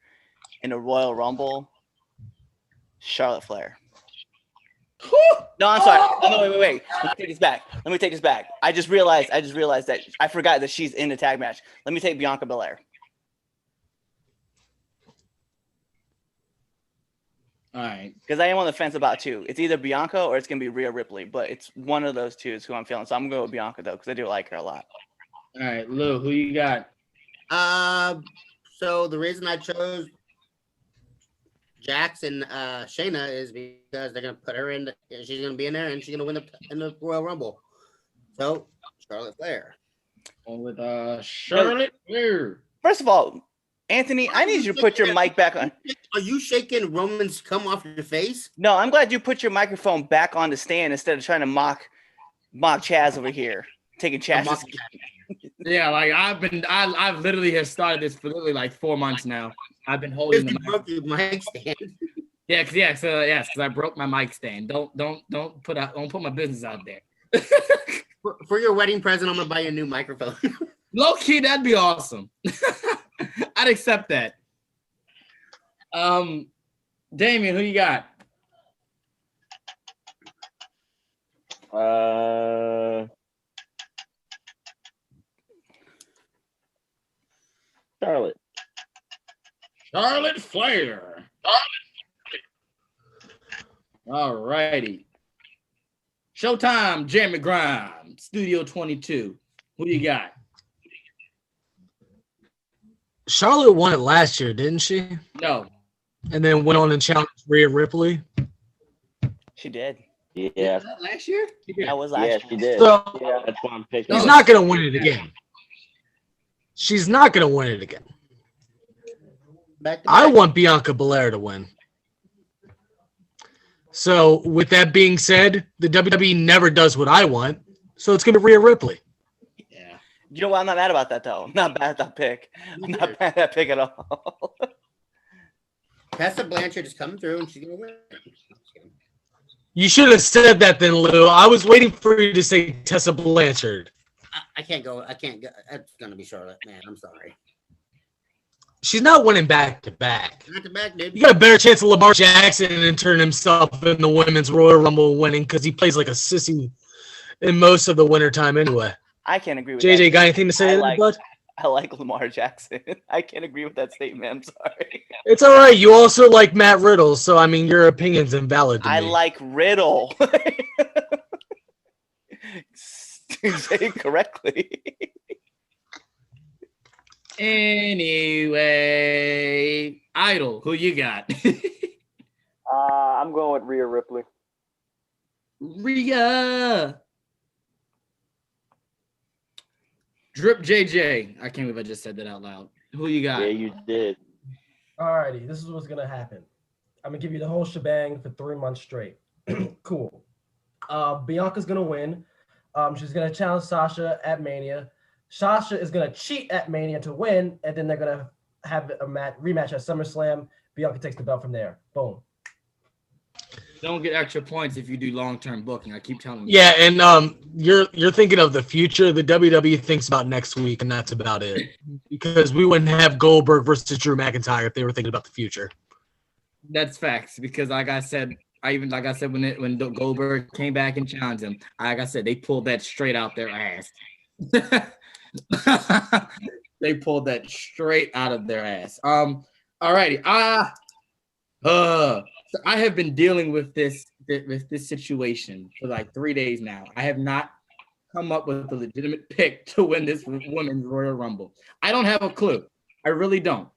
in a Royal Rumble, Charlotte Flair. No, I'm sorry. Oh, no, wait. Let me take this back. I just realized that I forgot that she's in the tag match. Let me take Bianca Belair. All right. Because I am on the fence about 2. It's either Bianca or it's going to be Rhea Ripley, but it's one of those 2 is who I'm feeling. So I'm going to go with Bianca, though, because I do like her a lot. All right, Lou, who you got? So the reason I chose Jax and Shayna is because they're gonna put her in. She's gonna be in there, and she's gonna win in the Royal Rumble. So Charlotte Flair. With Charlotte Flair. First of all, Anthony, I need you to put your mic back on. Are you shaking Roman's cum off your face? No, I'm glad you put your microphone back on the stand instead of trying to mock Chaz over here, taking Chaz's. Yeah, like I've literally have started this for literally like 4 months now. I've been holding the broke your mic stand. Yeah, because I broke my mic stand. Don't put my business out there. For your wedding present, I'm gonna buy you a new microphone. Low key, that'd be awesome. I'd accept that. Damien, who you got? Charlotte Flair. All righty. Showtime, Jeremy Grimes, Studio 22. Who you got? Charlotte won it last year, didn't she? No. And then went on and challenged Rhea Ripley. She did. Yeah. Last year? That was last year. She did. So, yeah, that's why I'm picking. She's not going to win it again. She's not going to win it again. I want Bianca Belair to win. So, with that being said, the WWE never does what I want. So, it's going to be Rhea Ripley. Yeah. You know what? I'm not mad about that, though. I'm not mad at that pick. I'm not mad at that pick at all. Tessa Blanchard is coming through, and she's going to win. You should have said that then, Lou. I was waiting for you to say Tessa Blanchard. I can't go. I can't go. It's going to be Charlotte, man. I'm sorry. She's not winning back to back. Back to back, dude. You got a better chance of Lamar Jackson and turn himself in the women's Royal Rumble winning because he plays like a sissy in most of the wintertime anyway. I can't agree with JJ, that. got anything to say, bud? I like Lamar Jackson. I can't agree with that statement. I'm sorry. It's all right. You also like Matt Riddle, so I mean your opinion's invalid to me. I like Riddle. Say it correctly. Anyway, Idol, who you got? I'm going with Rhea Ripley. Rhea. Drip JJ. I can't believe I just said that out loud. Who you got? Yeah, you did. Alrighty, this is what's gonna happen. I'm gonna give you the whole shebang for 3 months straight. Cool. Bianca's gonna win. She's gonna challenge Sasha at Mania. Sasha is gonna cheat at Mania to win, and then they're gonna have a rematch at SummerSlam. Bianca takes the belt from there. Boom. Don't get extra points if you do long-term booking. I keep telling you. Yeah, and you're thinking of the future. The WWE thinks about next week, and that's about it. Because we wouldn't have Goldberg versus Drew McIntyre if they were thinking about the future. That's facts. Because like I said when Goldberg came back and challenged him, like I said, they pulled that straight out their ass. They pulled that straight out of their ass. Alrighty. I have been dealing with this situation for like 3 days now. I have not come up with a legitimate pick to win this women's Royal Rumble. I don't have a clue. I really don't.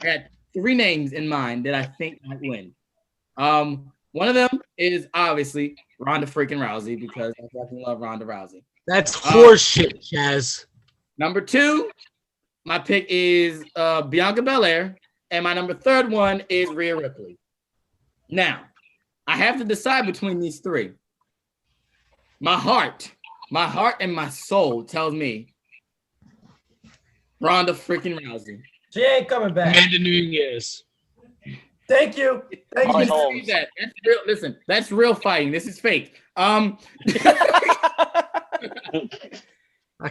I had 3 names in mind that I think might win. One of them is obviously Ronda freaking Rousey because I fucking love Ronda Rousey. That's horseshit, Chaz. Number 2, my pick is Bianca Belair, and my number 3rd one is Rhea Ripley. Now, I have to decide between these 3. My heart and my soul tells me Ronda freaking Rousey. She ain't coming back. Amanda Nunes. Thank you. Thank you. That's real. Listen, that's real fighting. This is fake. I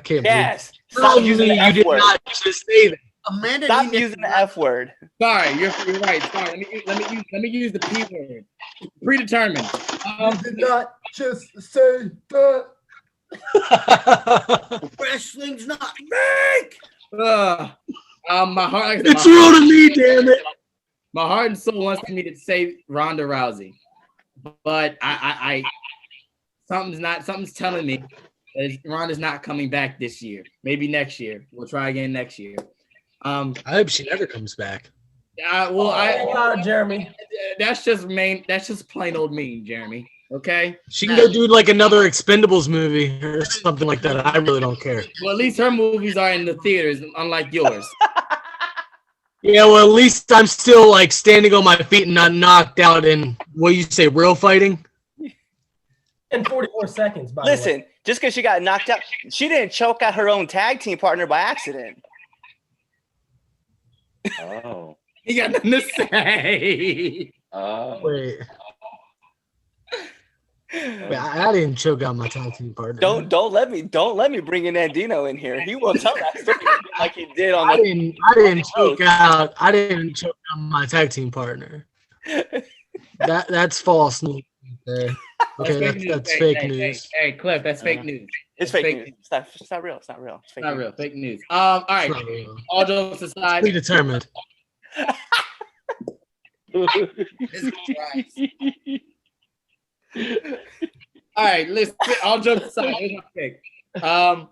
can't Yes. believe Stop using the F you did word. not just say that. Amanda, Stop using the F word. Sorry, you're right. Sorry, let me use the P word. Predetermined. Did not just say that. Wrestling's not fake. My heart. It's real to me, damn it. My heart and soul wants me to say Ronda Rousey, but I something's telling me that Ronda's not coming back this year. Maybe next year. We'll try again next year. I hope she never comes back. Jeremy. That's just plain old mean, Jeremy. Okay. She can go do like another Expendables movie or something like that. I really don't care. Well, at least her movies are in the theaters, unlike yours. Yeah, well, at least I'm still like standing on my feet and not knocked out in what you say, real fighting. In 44 seconds. By Listen, just because she got knocked out, she didn't choke out her own tag team partner by accident. Oh. He got nothing to say. Wait. I didn't choke out my tag team partner. Don't let me bring in Andino in here. He will tell that story like he did on. I didn't choke out my tag team partner. That's false news. Okay, that's fake news. Hey, Cliff, that's fake news. It's fake news. It's not real. It's not real. It's fake Not news. real. Fake news. All right. All jokes aside. Predetermined. All right, listen. All jokes aside, here's my pick. I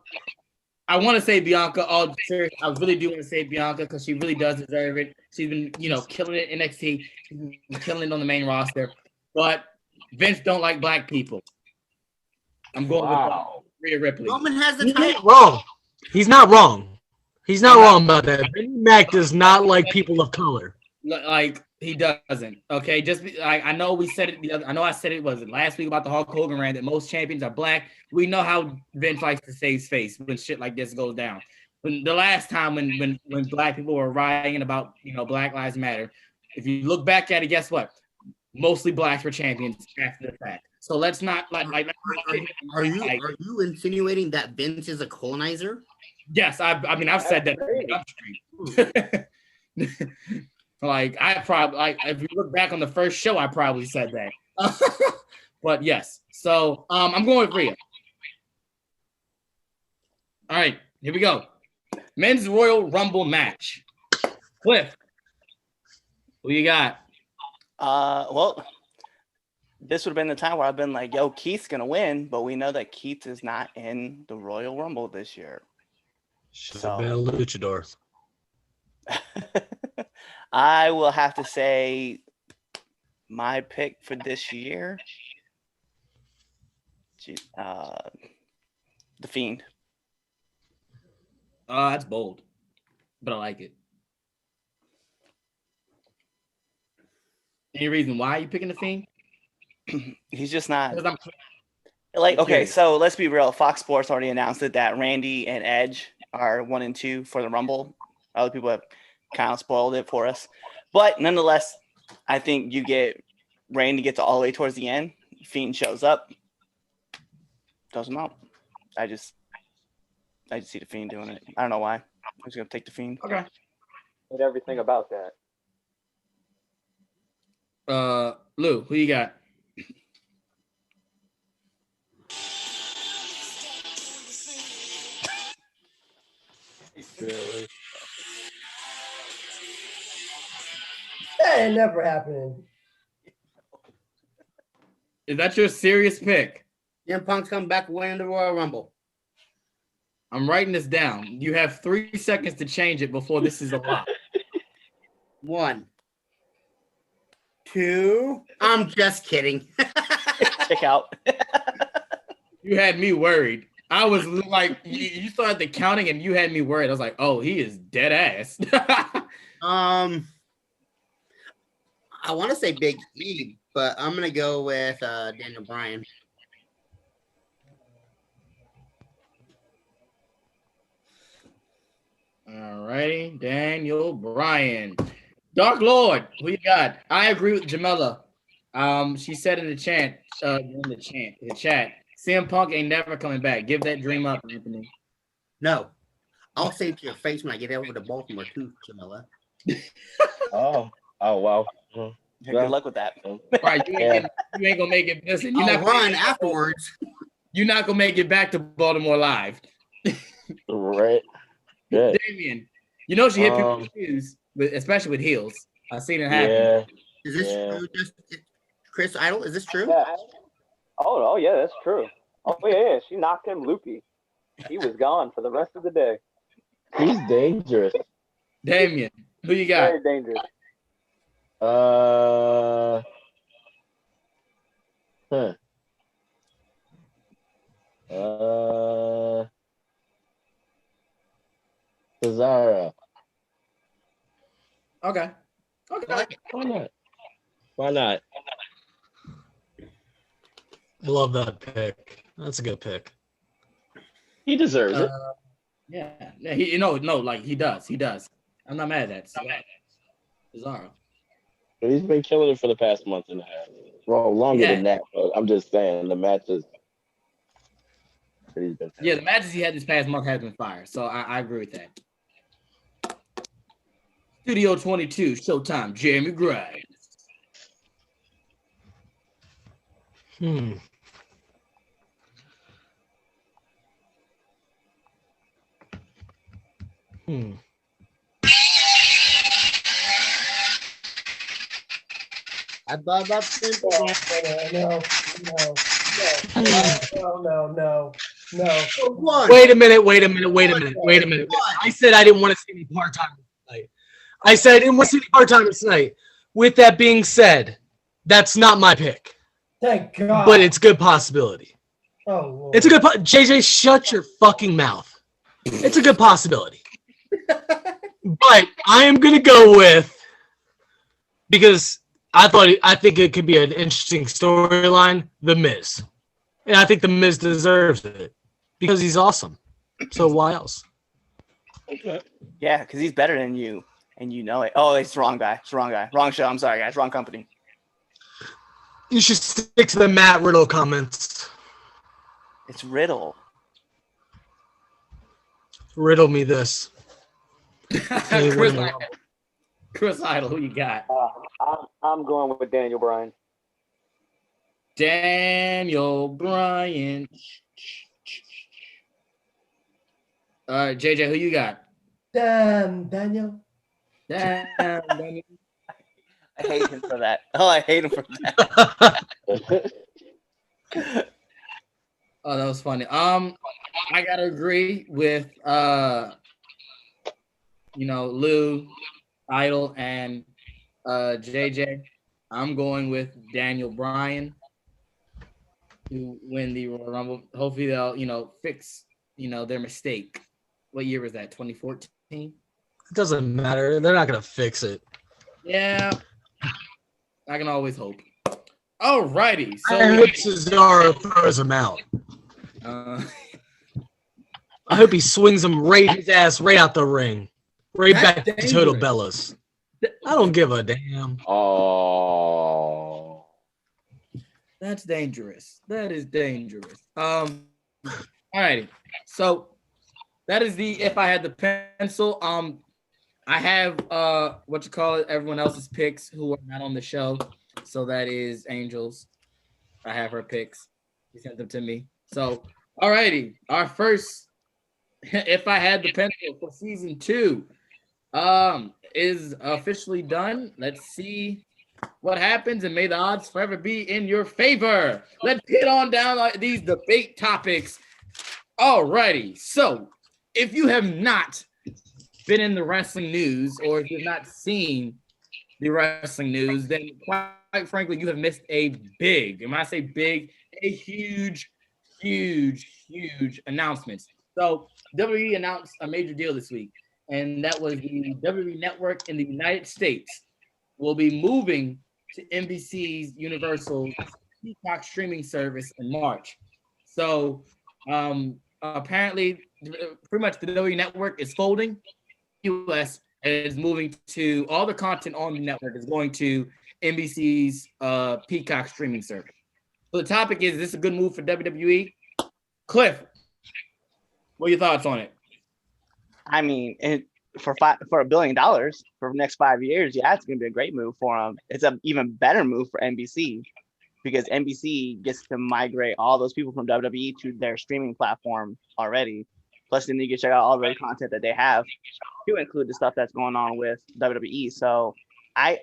want to say Bianca. All serious, I really do want to say Bianca because she really does deserve it. She's been, killing it in NXT. She's been killing it on the main roster. But Vince don't like black people. I'm going with Rhea Ripley. Roman has the He's title. not wrong. He's not wrong. He's not wrong about that. Vince Mac does not like people of color. Like he doesn't. Okay, I know we said it. I know I said it was last week about the Hulk Hogan rant that most champions are black. We know how Vince likes to save his face when shit like this goes down. When the last time when black people were rioting about Black Lives Matter, if you look back at it, guess what? Mostly blacks were champions after the fact. So let's not Are you insinuating that Vince is a colonizer? Yes, I've said that. Like I probably if you look back on the first show, I probably said that. But yes, so I'm going with Rhea. All right, here we go. Men's Royal Rumble match. Cliff, who you got? Well, this would have been the time where I've been like, yo, Keith's gonna win, but we know that Keith is not in the Royal Rumble this year. Should have been a luchador. I will have to say my pick for this year, The Fiend. That's bold, but I like it. Any reason why you picking The Fiend? He's just not like, okay, so let's be real. Fox Sports already announced that Randy and Edge are 1 and 2 for the Rumble. Other people have kind of spoiled it for us, but nonetheless, I think you get Randy gets all the way towards the end. Fiend shows up, does him out. I just see the Fiend doing it. I don't know why. I'm just gonna take the Fiend. Okay. And everything about that. Lou, who you got? That ain't never happening. Is that your serious pick? CM Punk's coming back winning the Royal Rumble. I'm writing this down. You have 3 seconds to change it before this is a lock. 1, 2. I'm just kidding. Check out. You had me worried. I was like, you started the counting and you had me worried. I was like, oh, he is dead ass. I want to say Big E, but I'm gonna go with Daniel Bryan. All righty, Daniel Bryan. Dark Lord, who you got? I agree with Jamela. She said in the chat, CM Punk ain't never coming back. Give that dream up, Anthony. No, I'll say it to your face when I get over to Baltimore too, Jamela. Oh wow. Good luck with that. Right, you ain't gonna make it. Listen, you're I'll not run afterwards. You're not gonna make it back to Baltimore live. Right. Good. Damien, you know she hit people with shoes, especially with heels. I've seen it happen. Yeah. Is this true? Chris Idol, is this true? Yeah. Oh yeah, that's true. Oh yeah, she knocked him loopy. He was gone for the rest of the day. He's dangerous. Damien, who you got? Very dangerous. I Cesaro. Okay. Why not? Why not? I love that pick. That's a good pick. He deserves it. Yeah. He does. He does. I'm not mad at that. Cesaro. He's been killing it for the past month and a half. Well, longer than that, but I'm just saying the matches. Yeah, the matches he had this past month has been fire. So I agree with that. Studio 22, Showtime, Jeremy Grimes. I thought about No. Wait a minute. I said I didn't want to see any part-timers tonight. I said I didn't want to see any part-timers tonight. With that being said, that's not my pick. Thank God. But it's a good possibility. Oh, Lord. It's a good JJ, shut your fucking mouth. It's a good possibility. But I am going to go with, because I think it could be an interesting storyline, The Miz. And I think The Miz deserves it because he's awesome. So why else? Yeah, because he's better than you, and you know it. Oh, it's the wrong guy. It's the wrong guy. Wrong show. I'm sorry, guys. Wrong company. You should stick to the Matt Riddle comments. It's Riddle. Riddle me this. Chris Idol, who you got? I'm going with Daniel Bryan. Daniel Bryan. All right, JJ, who you got? Damn, Daniel. Damn, Daniel. I hate him for that. Oh, I hate him for that. Oh, that was funny. I gotta agree with Lou, Idol, and JJ. I'm going with Daniel Bryan to win the Royal Rumble. Hopefully they'll, fix, their mistake. What year was that? 2014? It doesn't matter. They're not gonna fix it. Yeah. I can always hope. Alrighty. So I hope Cesaro throws him out. I hope he swings his ass right out the ring. Right back to Total Bellas. I don't give a damn. Oh. That's dangerous. That is dangerous. Alrighty. So that is the if I had the pencil. I have everyone else's picks who are not on the show. So that is Angels. I have her picks. She sent them to me. So alrighty. Our first if I had the pencil for season 2 is officially done. Let's see what happens, and may the odds forever be in your favor. Let's hit on down these debate topics. Alrighty. So if you have not been in the wrestling news, or if you've not seen the wrestling news, then quite frankly, you have missed a big, and when I say big, a huge announcement. So WWE announced a major deal this week, and that was the WWE Network in the United States will be moving to NBC's Universal Peacock streaming service in March. So apparently, pretty much the WWE Network is folding. US is moving to all the content on the network is going to NBC's Peacock streaming service. So the topic is this a good move for WWE? Cliff, what are your thoughts on it? I mean, for $1 billion for the next 5 years, yeah, it's gonna be a great move for them. It's an even better move for NBC because NBC gets to migrate all those people from WWE to their streaming platform already. Plus, then you can check out all the content that they have to include the stuff that's going on with WWE. So I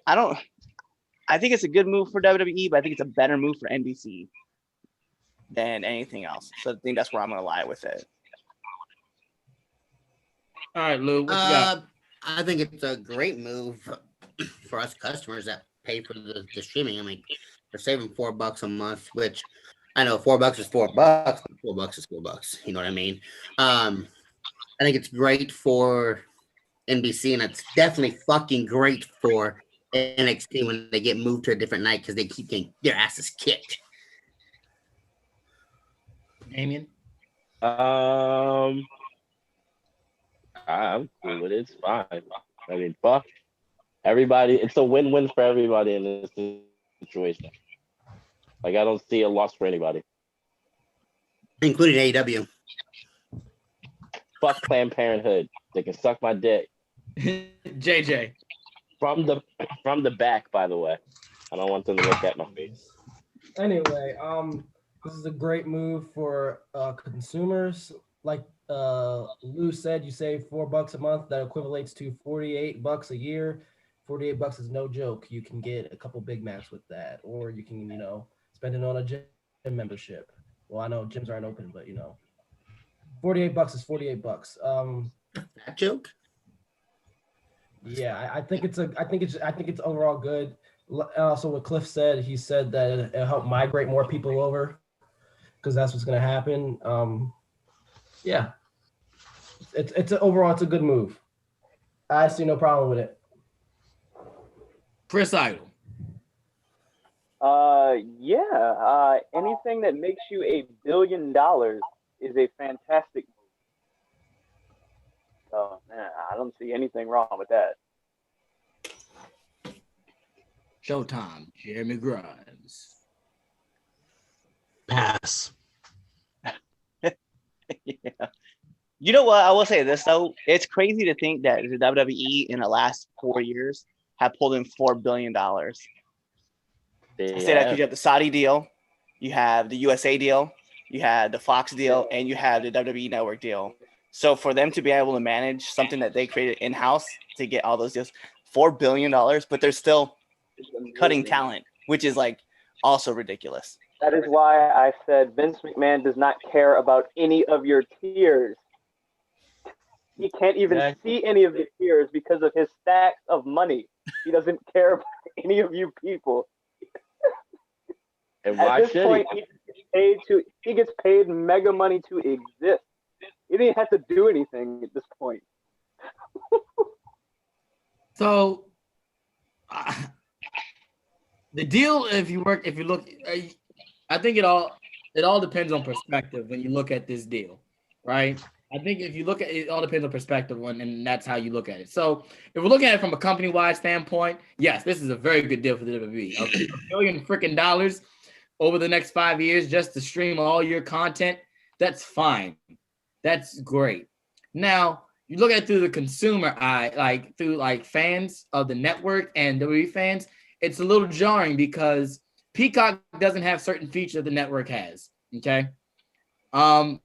think it's a good move for WWE, but I think it's a better move for NBC than anything else. So I think that's where I'm going to lie with it. All right, Lou, what you got? I think it's a great move for us customers that pay for the streaming. I mean, they're saving $4 a month, which I know $4 is $4, but $4 is $4. You know what I mean? I think it's great for NBC, and it's definitely fucking great for NXT when they get moved to a different night because they keep getting their asses kicked. Damien? I'm cool with it. It's fine. I mean, fuck everybody. It's a win-win for everybody in this situation. Like, I don't see a loss for anybody, including AEW. Fuck Planned Parenthood. They can suck my dick. JJ. From the back, by the way. I don't want them to look at my face. Anyway, this is a great move for consumers. Like Lou said, you save $4 a month. That equivalates to $48 a year. $48 is no joke. You can get a couple Big Macs with that, or you can, spend it on a gym membership. Well, I know gyms aren't open, but $48 is $48. That joke. Yeah, I think it's overall good. Also, what Cliff said, he said that it'll help migrate more people over because that's what's going to happen. Yeah, it's overall it's a good move. I see no problem with it. Chris Idol. Anything that makes you $1 billion is a fantastic move. So, I don't see anything wrong with that. Showtime, Jeremy Grimes. Pass. Yeah. You know what? I will say this though. It's crazy to think that the WWE in the last 4 years have pulled in $4 billion. I say that because you have the Saudi deal, you have the USA deal, you have the Fox deal, and you have the WWE Network deal. So for them to be able to manage something that they created in-house to get all those deals, $4 billion, but they're still cutting talent, which is like also ridiculous. That is why I said Vince McMahon does not care about any of your tiers. He can't even see any of the tiers because of his stacks of money. He doesn't care about any of you people. And why At this point, should he gets paid mega money to exist. He didn't have to do anything at this point. So, the deal, if you look, I think it all depends on perspective when you look at this deal, right? I think if you look at it, all depends on perspective, and that's how you look at it. So, if we're looking at it from a company-wide standpoint, yes, this is a very good deal for the WWE. $1 billion freaking over the next 5 years just to stream all your content, that's fine. That's great. Now, you look at it through the consumer eye, like through like fans of the network and WWE fans, it's a little jarring because Peacock doesn't have certain features that the network has. Okay. One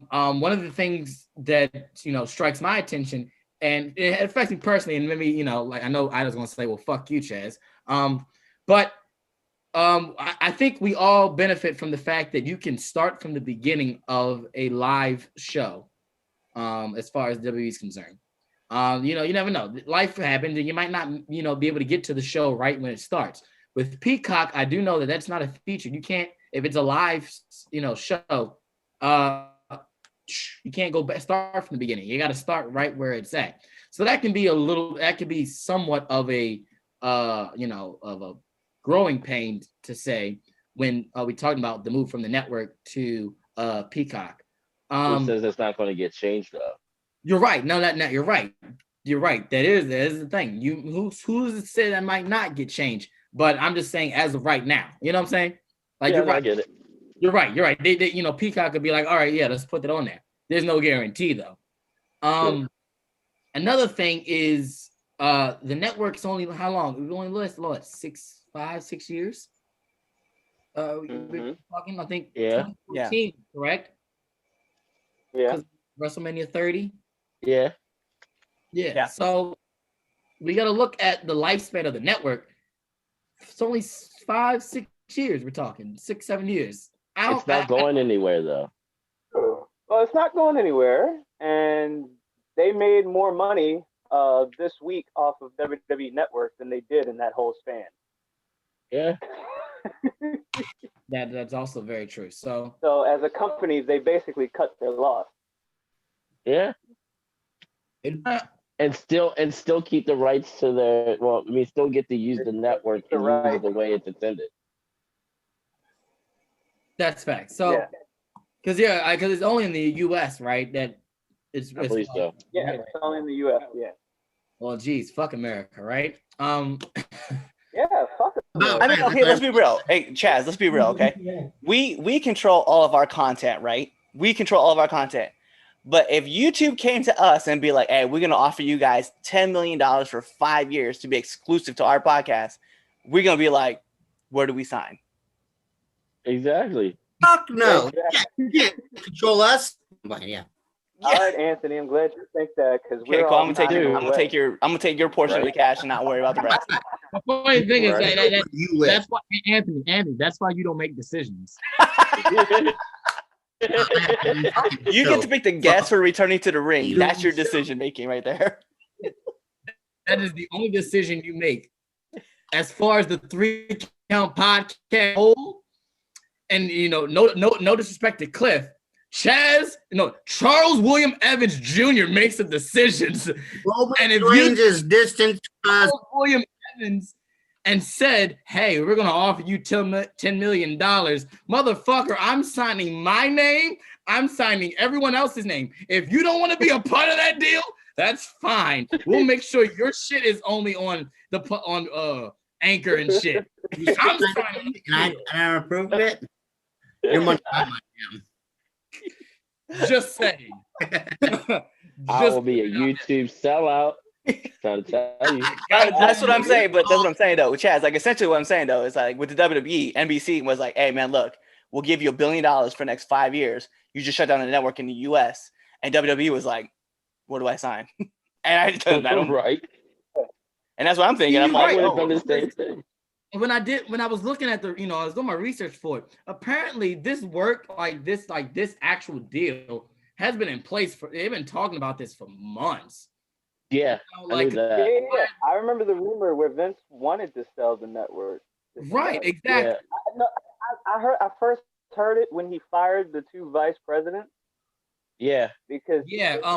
of the things that strikes my attention, and it affects me personally, and maybe like I know I was gonna say, well, fuck you, Chaz. But I think we all benefit from the fact that you can start from the beginning of a live show. As far as WWE is concerned, you never know. Life happens, and you might not, be able to get to the show right when it starts. With Peacock, I do know that that's not a feature. You can't, if it's a live, show, you can't go back, start from the beginning. You got to start right where it's at. So that can be somewhat of a, of a growing pain to say when we talking about the move from the network to Peacock. Who says it's not going to get changed though? You're right. No, you're right. You're right. That is the thing. Who's to say that might not get changed? But I'm just saying, as of right now, you know what I'm saying? Like, yeah, you're right. I get it. You're right. You're right. They Peacock could be like, all right, yeah, let's put that on there. There's no guarantee though. Another thing is the network's only how long? We've only lost 6 years. We've been talking, I think, 2014, correct? Yeah. WrestleMania 30. Yeah. So we got to look at the lifespan of the network. It's only 5-6 years. We're talking 6-7 years. It's not going anywhere though. Well, it's not going anywhere, and they made more money this week off of WWE Network than they did in that whole span. Yeah. That's also very true. So as a company, they basically cut their loss. Yeah. and still keep the rights to their. Well, I mean, still get to use the network and use it the way it's intended. That's fact. So, because it's only in the U.S. right that it's. I believe so. Yeah, it's only in the U.S. Yeah. Well, geez, fuck America, right? Yeah, fuck it. I mean, okay, let's be real. Hey, Chaz, let's be real, okay? We control all of our content, right? We control all of our content. But if YouTube came to us and be like, hey, we're going to offer you guys $10 million for 5 years to be exclusive to our podcast, we're going to be like, where do we sign? Exactly. Fuck no. You can't control us. But yeah. All right, Anthony, I'm glad you think that because Okay, cool. I'm gonna take your portion of the cash and not worry about the rest. The funny thing is that's why Anthony, that's why you don't make decisions. You get to pick the guest for returning to the ring. That's your decision making right there. That is the only decision you make. As far as the 3 Count podcast whole, and no disrespect to Cliff. Charles William Evans Jr. makes the decisions. And if Rangers distance Charles William Evans and said, hey, we're going to offer you $10 million. Motherfucker, I'm signing my name. I'm signing everyone else's name. If you don't want to be a part of that deal, that's fine. We'll make sure your shit is only on Anchor and shit. I'm signing. And I approve it. You're much Just saying. I will be a YouTube sellout. Trying to tell you. That's what I'm saying, but that's what I'm saying though. Chaz, like essentially what I'm saying though is like with the WWE, NBC was like, hey man, look, we'll give you $1 billion for the next 5 years. You just shut down the network in the US. And WWE was like, what do I sign? And I don't right. And that's what I'm thinking. I'm like, when I was looking at I was doing my research for it. Apparently, this work, this actual deal has been in place they've been talking about this for months. Yeah, I remember the rumor where Vince wanted to sell the network. Right, exactly. Yeah. I first heard it when he fired the 2 vice presidents. Yeah. Because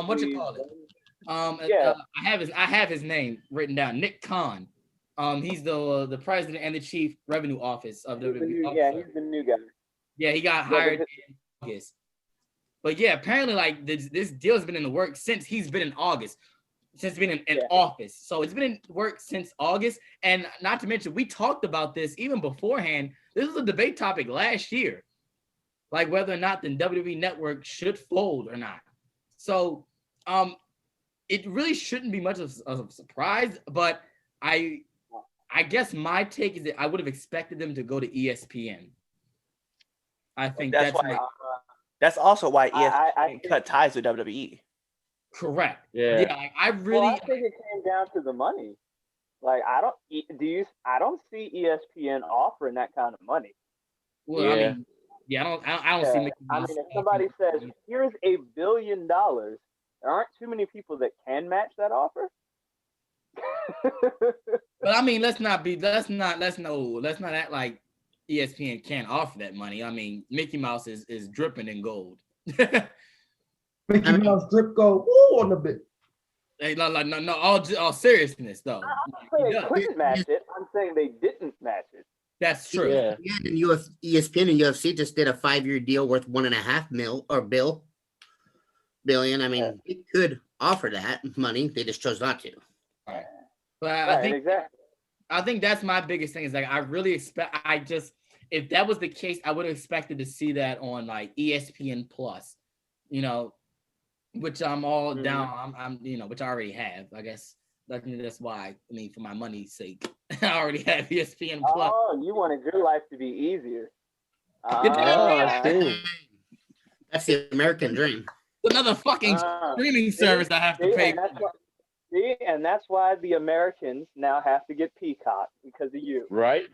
what you call it? I have his name written down. Nick Khan. He's the president and the chief revenue office of WWE. Yeah, he's the new guy. Yeah, he got hired in August. But yeah, apparently this deal has been in the works since he's been in August. Since being in office. So it's been in work since August. And not to mention, we talked about this even beforehand. This was a debate topic last year. Like whether or not the WWE network should fold or not. So it really shouldn't be much of a surprise. But I guess my take is that I would have expected them to go to ESPN. I think that's also why ESPN cut ties with WWE. Correct. Yeah. I think it came down to the money. Like I don't see ESPN offering that kind of money. Well, I don't see. Mickey Mouse. If somebody says, "Here's $1 billion," there aren't too many people that can match that offer. But I mean, let's not act like ESPN can't offer that money. I mean, Mickey Mouse is dripping in gold. Mickey Mouse drip gold on the bit. Hey, no, all seriousness though. I'm not saying they couldn't match it. I'm saying they didn't match it. That's true. Yeah. And ESPN and UFC just did a 5-year deal worth $1.5 billion. I mean, it could offer that money. They just chose not to. Right. But I think that's my biggest thing is like I really expect. If that was the case, I would have expected to see that on like ESPN Plus. Which I'm all down. I'm which I already have. I guess that's why. I mean, for my money's sake, I already have ESPN Plus. Oh, you wanted your life to be easier. That's the American dream. Another fucking streaming service I have to pay. And that's why the Americans now have to get Peacock because of you. Right?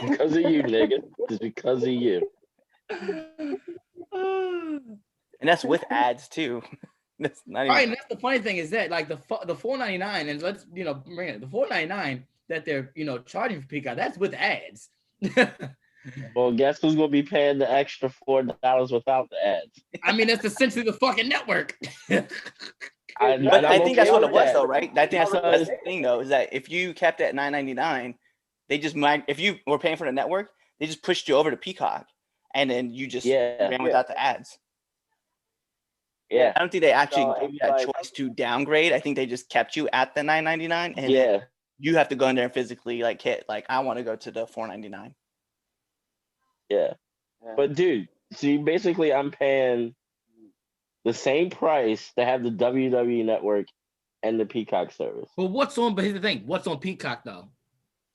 Because of you, nigga. It's because of you. And that's with ads too. That's not even... Right, and that's the funny thing is that like the $4.99 and let's bring it the $4.99 that they're charging for Peacock, that's with ads. Well, guess who's gonna be paying the extra $4 without the ads? I mean, that's essentially the fucking network. But I think that's what it was, that. though, right? I think that's the thing, though, is that if you kept it at $9.99, they just might. If you were paying for the network, they just pushed you over to Peacock, and then you just ran without the ads. Yeah, I don't think they actually gave you that choice to downgrade. I think they just kept you at the $9.99, and you have to go in there and physically hit. I want to go to the $4.99. Yeah, but dude, see, basically, I'm paying the same price to have the WWE Network and the Peacock service. Well, but here's the thing. What's on Peacock though?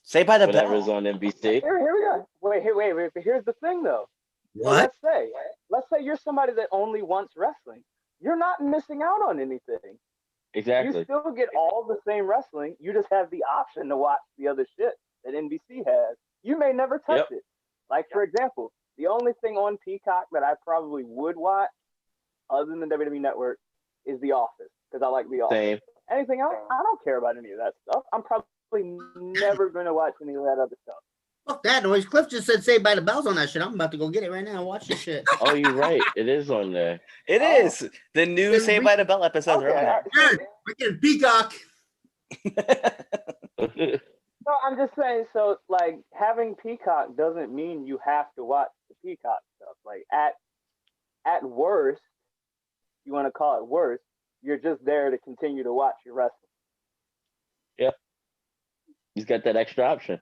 Say by the Whatever's on NBC. Here we go. Wait. But here's the thing, though. What? Let's say you're somebody that only wants wrestling. You're not missing out on anything. Exactly. You still get all the same wrestling. You just have the option to watch the other shit that NBC has. You may never touch it. Like, for example, the only thing on Peacock that I probably would watch, other than the WWE Network, is The Office, because I like The Office. Same. Anything else, I don't care about any of that stuff. I'm probably never going to watch any of that other stuff. Fuck that noise. Cliff just said Saved by the Bells on that shit. I'm about to go get it right now and watch this shit. Oh, you're right. It is on there. It is. The new Saved by the Bell episodes are on there. We're getting Peacock. No, I'm just saying, so, having Peacock doesn't mean you have to watch the Peacock stuff. At worst, you want to call it worst, you're just there to continue to watch your wrestling. Yep. He's got that extra option.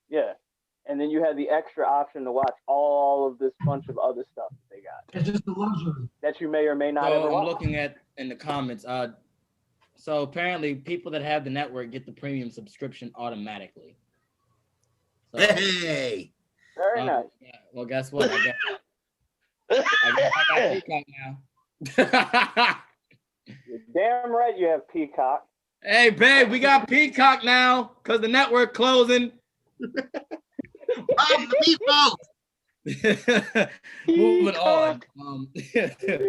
Yeah. And then you have the extra option to watch all of this bunch of other stuff that they got. It's just a luxury. That you may or may not ever I'm watch. looking at in the comments. So apparently people that have the network get the premium subscription automatically. So, hey. Very nice. Yeah, well, guess what? I got Peacock now. You're damn right you have Peacock. Hey, babe, we got Peacock now because the network closing. Moving on.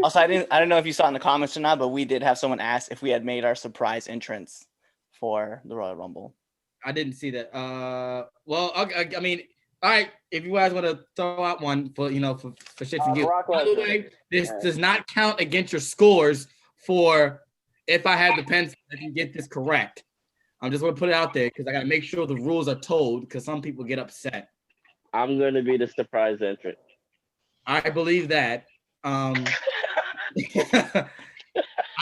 Also, I don't know if you saw in the comments or not, but we did have someone ask if we had made our surprise entrance for the Royal Rumble. I didn't see that. Well, okay, I mean, all right. If you guys want to throw out one for shit for you. By the way, this does not count against your scores for if I had the pencil. If you get this correct, I'm just going to put it out there because I got to make sure the rules are told because some people get upset. I'm going to be the surprise entrant. I believe that. I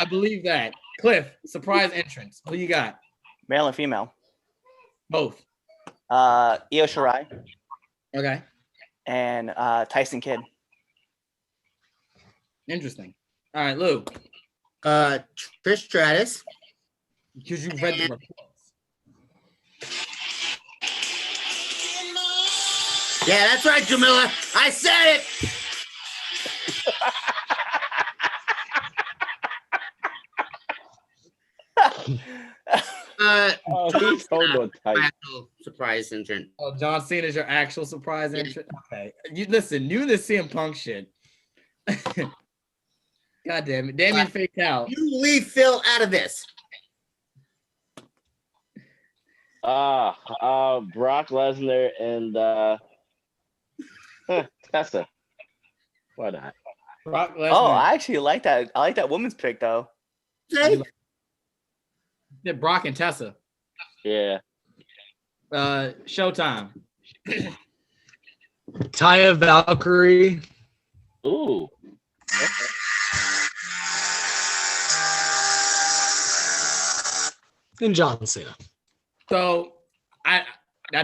believe that. Cliff, surprise entrance. Who you got? Male and female. Both. Io Shirai. Okay. And Tyson Kidd. Interesting. All right, Lou. Trish Stratus. Because you read the reports. Yeah, that's right, Jamila. I said it. He's so tight. Surprise entrant. Oh, John Cena's your actual surprise entrant? Okay. You listen, you the CM Punk shit. God damn it. Damien faked out. You leave Phil out of this. Brock Lesnar and Tessa. Why not? Brock Lesnar. Oh, I actually like that. I like that woman's pick though. Hey. Did Brock and Tessa. Yeah. Showtime. Taya Valkyrie. Ooh. And John Cena. So I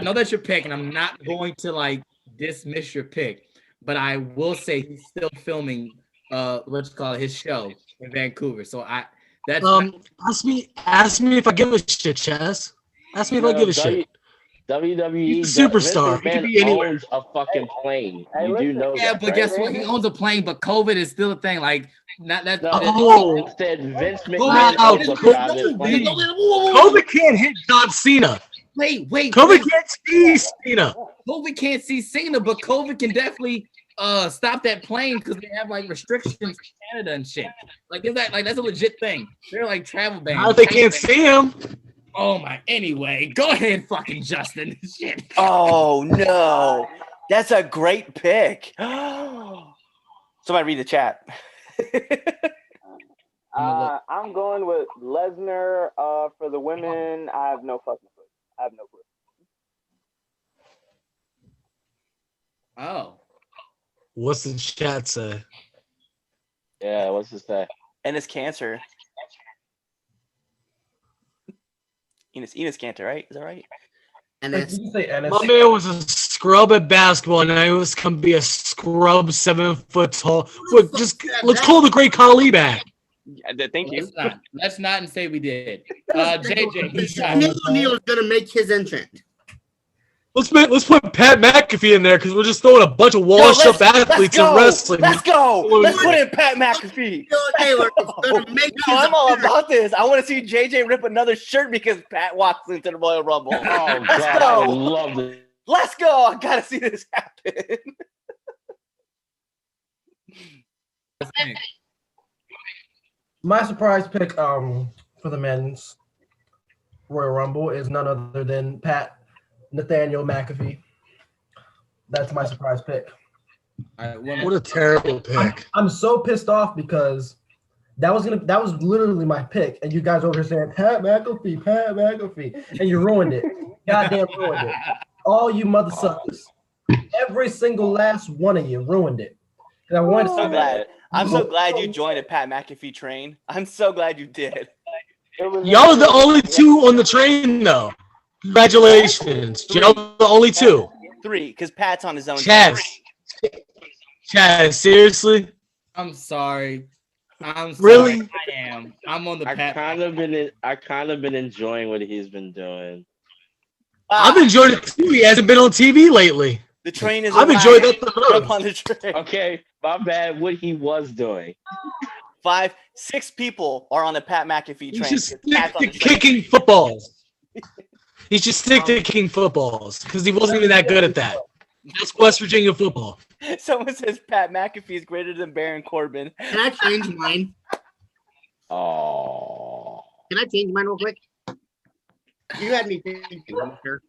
know that's your pick, and I'm not going to dismiss your pick, but I will say he's still filming his show in Vancouver. So that's ask me if I give a shit, Chaz. Ask me if I give a shit. WWE He's a superstar. Vince He could be anywhere. owns a fucking plane. You do know yeah, that, but right? guess what? He owns a plane, but COVID is still a thing. Instead, Vince McMahon owns a private plane. COVID can't hit John Cena. Wait. COVID can't see Cena. COVID can't see Cena, but COVID can definitely stop that plane because they have restrictions in Canada and shit. That's a legit thing. They're travel bans. Now if they can't see him. Oh my. Anyway, go ahead, fucking Justin. Shit. Oh no, that's a great pick. Somebody read the chat. I'm going with Lesnar for the women. I have no fucking clue. I have no clue. Oh. What's the chat say? Yeah, what's it say? And it's cancer. Enos Cantor, right? Is that right? And Did you say Ennis? My man was a scrub at basketball, and now he was come be a scrub 7 foot tall. Look, let's call the great Khali back. Thank you. Let's not and say we did. JJ, he's Shaquille O'Neal is gonna make his entrance. Let's put Pat McAfee in there because we're just throwing a bunch of washed up athletes in wrestling. Let's go. Let's put in Pat McAfee. Taylor is gonna make No, I'm all about this. I want to see JJ rip another shirt because Pat walks into the Royal Rumble. Oh God, I love this. Let's go. I gotta see this happen. My surprise pick for the men's Royal Rumble is none other than Nathaniel McAfee. That's my surprise pick. What a terrible pick. I'm so pissed off because that was literally my pick, and you guys over here saying Pat McAfee, and you ruined it. Goddamn ruined it. All you mother suckers. Every single last one of you ruined it. And I wanted to so glad. I'm so glad you joined the Pat McAfee train. I'm so glad you did. Y'all are the only two on the train, though. Congratulations. Y'all are the only two. 3, because Pat's on his own. Chaz, seriously? I'm sorry. I'm sorry. Really? I am. I'm on the I Pat. kind of been enjoying what he's been doing. I've enjoyed it too. He hasn't been on TV lately. The train is. I've enjoyed that the Jump on the train. Okay, my bad. What he was doing. 5, 6 people are on the Pat McAfee train. He's just stick to kicking footballs. He's just stick to kicking footballs because he wasn't even that good at that. That's West Virginia football. Someone says Pat McAfee is greater than Baron Corbin. Can I change mine? Oh. Can I change mine real quick? You had me thinking, sir.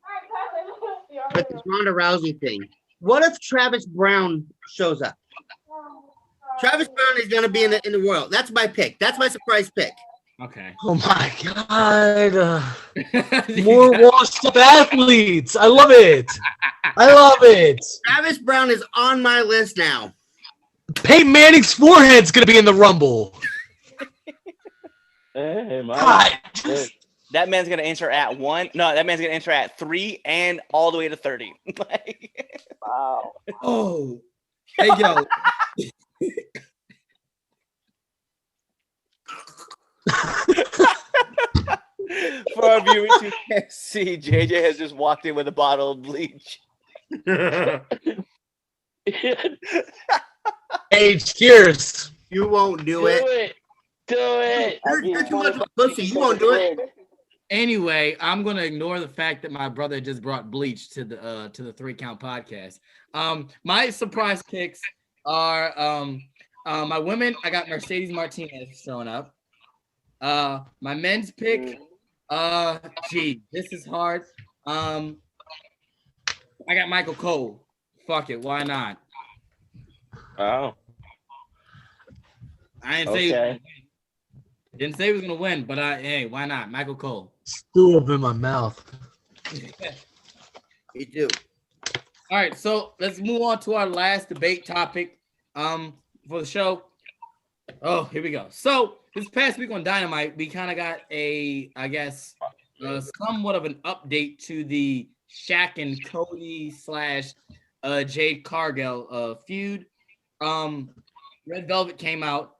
But this Ronda Rousey thing. What if Travis Brown shows up? Travis Brown is going to be in the Royal. That's my pick. That's my surprise pick. Okay. Oh my God. More washed up athletes. I love it. I love it. Travis Brown is on my list now. Peyton Manning's forehead's going to be in the Rumble. Hey, God, that man's going to enter at 1. No, that man's going to enter at 3 and all the way to 30. Wow. Oh. Hey, yo. For our viewers who can't see, JJ has just walked in with a bottle of bleach. Hey, cheers. You won't do it. Do it. You're too much of a pussy. You won't do it. Anyway, I'm gonna ignore the fact that my brother just brought bleach to the 3 Count podcast. My surprise picks are my women. I got Mercedes Martinez showing up. My men's pick. This is hard. I got Michael Cole. Fuck it, why not? Oh. I didn't say he was gonna win, but hey, why not? Michael Cole. Still up in my mouth. Me too. All right, so let's move on to our last debate topic for the show. Oh, here we go. So this past week on Dynamite, we kind of got somewhat of an update to the Shaq and Cody / Jade Cargill feud. Red Velvet came out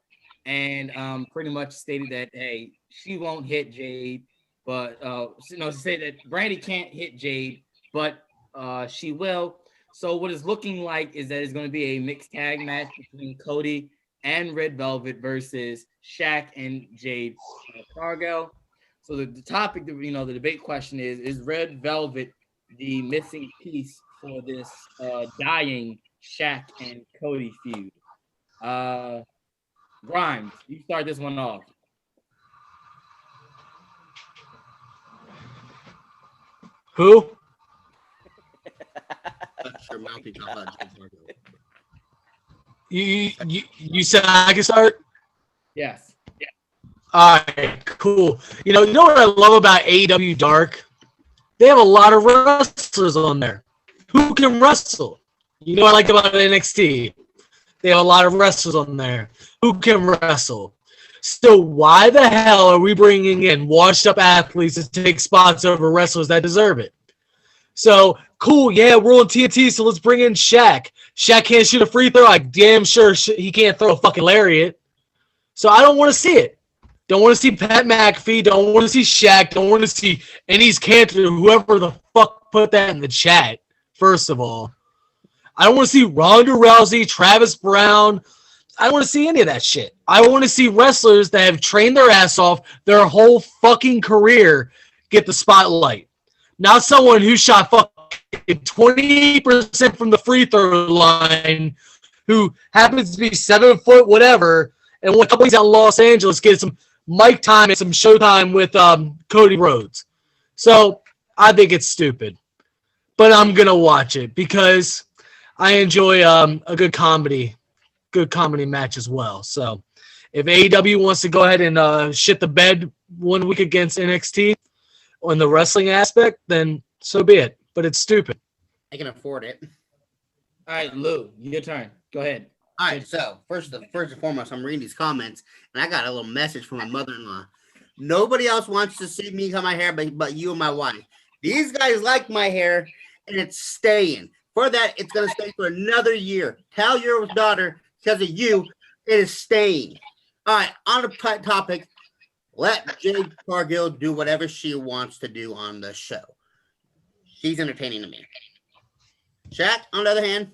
and pretty much stated that, hey, she won't hit Jade, but she said that Brandy can't hit Jade, but she will. So what it's looking like is that it's going to be a mixed tag match between Cody and Red Velvet versus Shaq and Jade Cargill. So the topic, the debate question is Red Velvet the missing piece for this dying Shaq and Cody feud? Grimes, you start this one off. Who? You said I can start? Yes. All right, cool. You know what I love about AEW Dark? They have a lot of wrestlers on there who can wrestle. You know what I like about NXT? They have a lot of wrestlers on there who can wrestle. So why the hell are we bringing in washed-up athletes to take spots over wrestlers that deserve it? So, cool, yeah, we're on TNT, so let's bring in Shaq. Shaq can't shoot a free throw. I'm damn sure he can't throw a fucking lariat. So I don't want to see it. Don't want to see Pat McAfee. Don't want to see Shaq. Don't want to see Enes Kanter, whoever the fuck put that in the chat, first of all. I don't want to see Ronda Rousey, Travis Brown. I don't want to see any of that shit. I want to see wrestlers that have trained their ass off their whole fucking career get the spotlight. Not someone who shot fucking 20% from the free throw line, who happens to be 7 foot whatever, and when a couple weeks out in Los Angeles get some mic time and some showtime with Cody Rhodes. So I think it's stupid. But I'm going to watch it because I enjoy a good comedy match as well. So if AEW wants to go ahead and shit the bed 1 week against NXT on the wrestling aspect, then so be it. But it's stupid. I can afford it. All right, Lou, your turn. Go ahead. All right, so first and foremost, I'm reading these comments, and I got a little message from my mother-in-law. Nobody else wants to see me cut my hair but you and my wife. These guys like my hair, and it's staying. For that, it's going to stay for another year. Tell your daughter, because of you, it is staying. All right, on the topic, let Jade Cargill do whatever she wants to do on the show. She's entertaining to me. Shaq, on the other hand,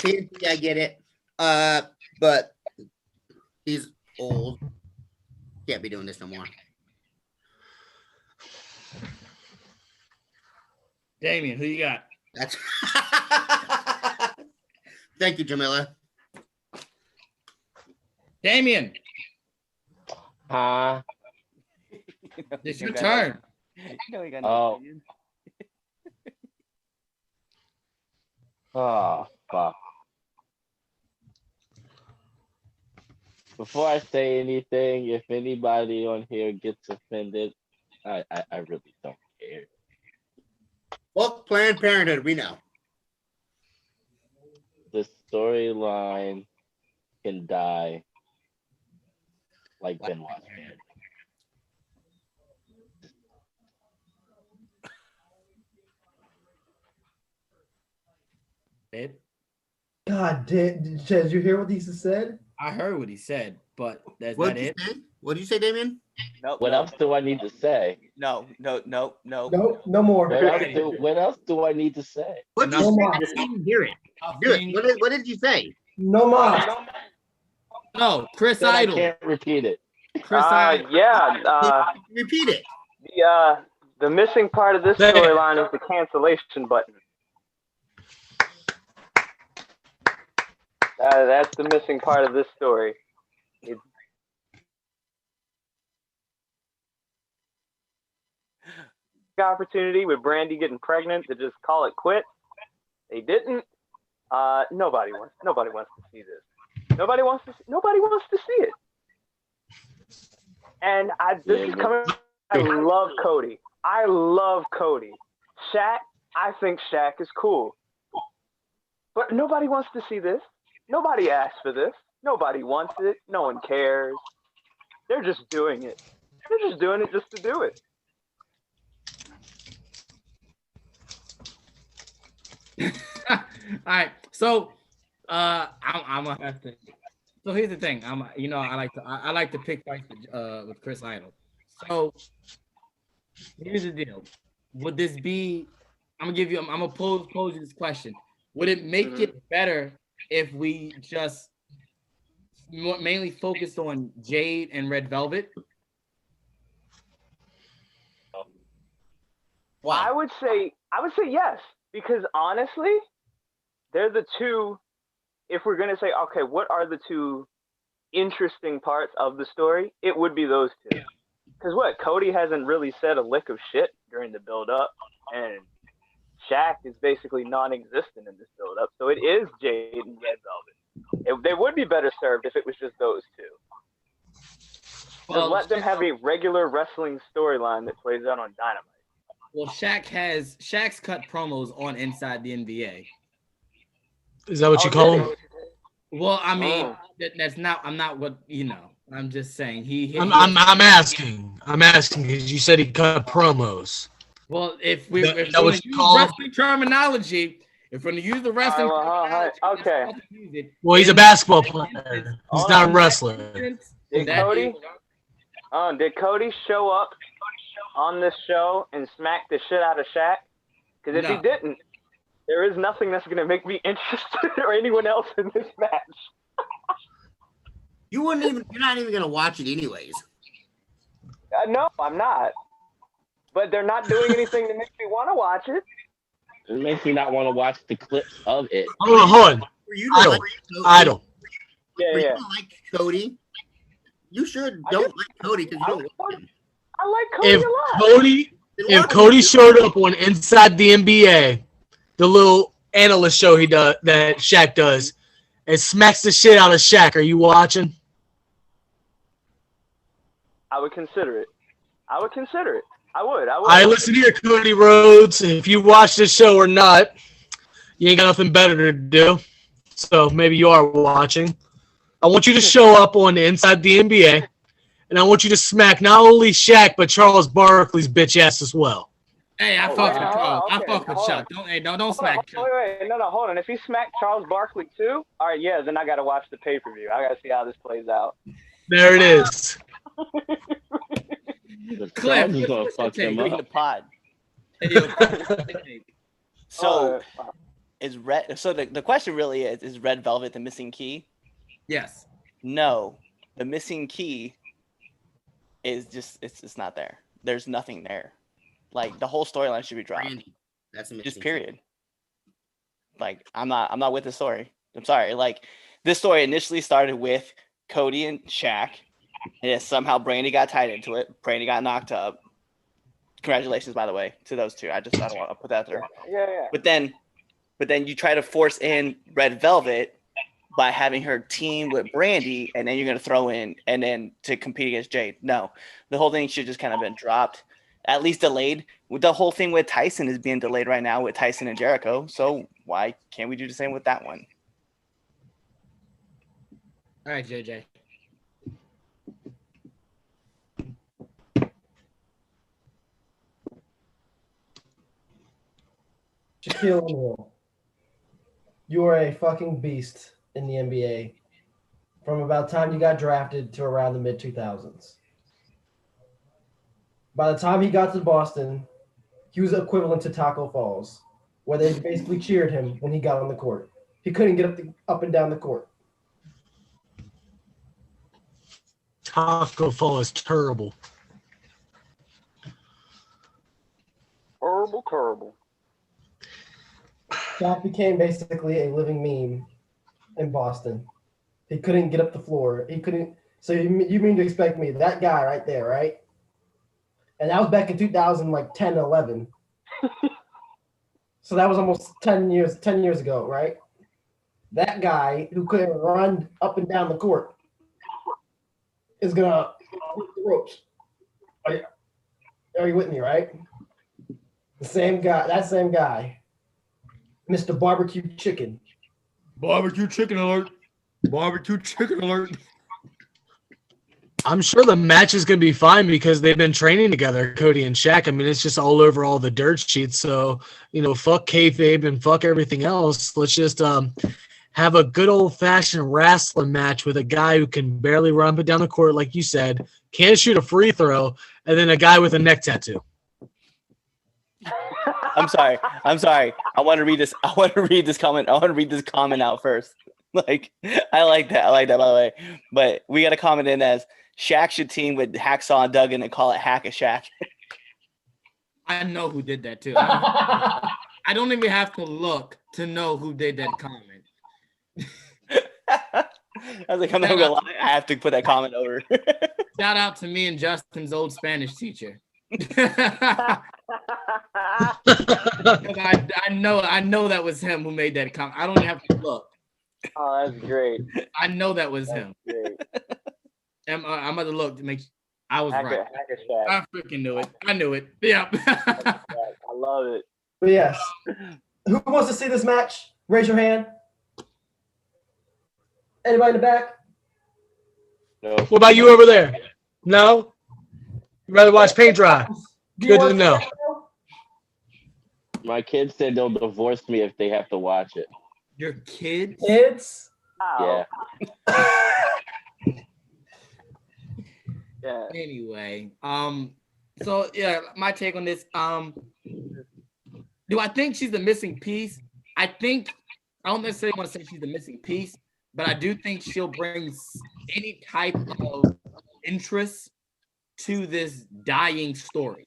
TNT, I get it. But he's old. Can't be doing this no more. Damien, who you got? That's Thank you, Jamila. Damien. It's your turn. Oh. Oh, fuck. Before I say anything, if anybody on here gets offended, I really don't care. Well, Planned Parenthood, we know. The storyline can die like Benoit's did. Babe? God damn, did you hear what he said? I heard what he said, but that's What'd not you it. say? What did you say, Damien? No. What else do I need to say? No. No, no more. What else do I need to say? What did you say? I didn't hear it. Do it. What did you say? No more. No, Chris Then I Idol. can't repeat it. Chris Idol. Repeat it. The missing part of this storyline is the cancellation button. That's the missing part of this story. Opportunity with Brandy getting pregnant to just call it quits. They didn't. Nobody wants to see this. Nobody wants to see it. And this is coming. I love Cody. Shaq, I think Shaq is cool. But nobody wants to see this. Nobody asked for this. Nobody wants it. No one cares. They're just doing it. They're just doing it just to do it. All right, so I'm gonna have to. So here's the thing. I like to pick fights with Chris Idol. So here's the deal. Would this be? I'm gonna pose you this question. Would it make it better if we just mainly focused on Jade and Red Velvet? Well, I would say yes, because honestly, they're the two. If we're gonna say, okay, what are the two interesting parts of the story? It would be those two. Because Cody hasn't really said a lick of shit during the build-up, and Shaq is basically non-existent in this build-up. So it is Jade and Red Velvet. They would be better served if it was just those two. Well, let them have a regular wrestling storyline that plays out on Dynamite. Well, Shaq's cut promos on Inside the NBA. Is that what you call him? Well, I mean, that's not. I'm not what you know. I'm just saying I'm asking. I'm asking because you said he cut promos. Well, if we're going to use wrestling terminology, if we're going to use the wrestling terminology, okay. Well, he's a basketball player. He's not a wrestler. Did Cody show up on this show and smack the shit out of Shaq? Because if he didn't, there is nothing that's going to make me interested or anyone else in this match. You're not even going to watch it anyways. No, I'm not. But they're not doing anything to make me want to watch it. It makes me not want to watch the clips of it. Hold on. Idle. Yeah. You don't like Cody. You sure don't like Cody because you don't like him. I like Cody a lot. If Cody showed up on Inside the NBA, the little analyst show he does that Shaq does, and smacks the shit out of Shaq, are you watching? I would consider it. I would. All right, listen here, Cody Rhodes. If you watch this show or not, you ain't got nothing better to do. So maybe you are watching. I want you to show up on Inside the NBA, and I want you to smack not only Shaq, but Charles Barkley's bitch ass as well. Hey, I fuck with Charles. I fuck with Shaq. Don't smack Charles. Wait. No, hold on. If he smacked Charles Barkley too, all right, yeah, then I got to watch the pay-per-view. I got to see how this plays out. There it is. Cliff, is gonna fuck them up. The pod. So is Red? So the question really is Red Velvet the missing key? Yes. No, the missing key is just it's not there. There's nothing there. Like the whole storyline should be dropped. Randy. That's a missing just period. Like I'm not with the story. I'm sorry. Like this story initially started with Cody and Shaq. And somehow Brandy got tied into it. Brandy got knocked up. Congratulations, by the way, to those two. I don't want to put that there. Yeah. But then you try to force in Red Velvet by having her team with Brandy, and then you're gonna throw in and then to compete against Jade. No, the whole thing should just kind of been dropped, at least delayed. The whole thing with Tyson is being delayed right now with Tyson and Jericho. So why can't we do the same with that one? All right, JJ. Shaquille O'Neal, you are a fucking beast in the NBA from about the time you got drafted to around the mid-2000s. By the time he got to Boston, he was equivalent to Taco Falls, where they basically cheered him when he got on the court. He couldn't get up and down the court. Taco Fall is terrible. Terrible. Shaq became basically a living meme in Boston. He couldn't get up the floor. He couldn't. So you mean to expect me, that guy right there, right? And that was back in 2010, 11. So that was almost 10 years ago, right? That guy who couldn't run up and down the court is gonna hit the ropes. Are you with me, right? That same guy. Mr. Barbecue Chicken. Barbecue chicken alert. Barbecue chicken alert. I'm sure the match is going to be fine because they've been training together, Cody and Shaq. I mean, it's just all over all the dirt sheets. So, fuck kayfabe and fuck everything else. Let's just have a good old-fashioned wrestling match with a guy who can barely run up and down the court, like you said, can't shoot a free throw, and then a guy with a neck tattoo. I'm sorry. I want to read this comment. I want to read this comment out first. Like, I like that, by the way. But we got a comment in as Shaq should team with Hacksaw and Duggan and call it Hack a Shaq. I know who did that too. I don't even have to look to know who did that comment. I was like, I'm not gonna lie. I have to put that comment over. Shout out to me and Justin's old Spanish teacher. I know that was him who made that comment. I don't even have to look. Oh, that's great. I know that was him. Great. I'm about to look to make. I was Hacker, right. Hacker Shack. I freaking knew it. I knew it. Yeah. I love it. But yes. Who wants to see this match? Raise your hand. Anybody in the back? No. What about you over there? No? You'd rather watch paint dry? Good to know. My kids said they'll divorce me if they have to watch it. Your kids? Kids? Wow. Yeah. Yeah. Anyway, so yeah, my take on this. Do I think she's the missing piece? I don't necessarily want to say she's the missing piece, but I do think she'll bring any type of interest to this dying story.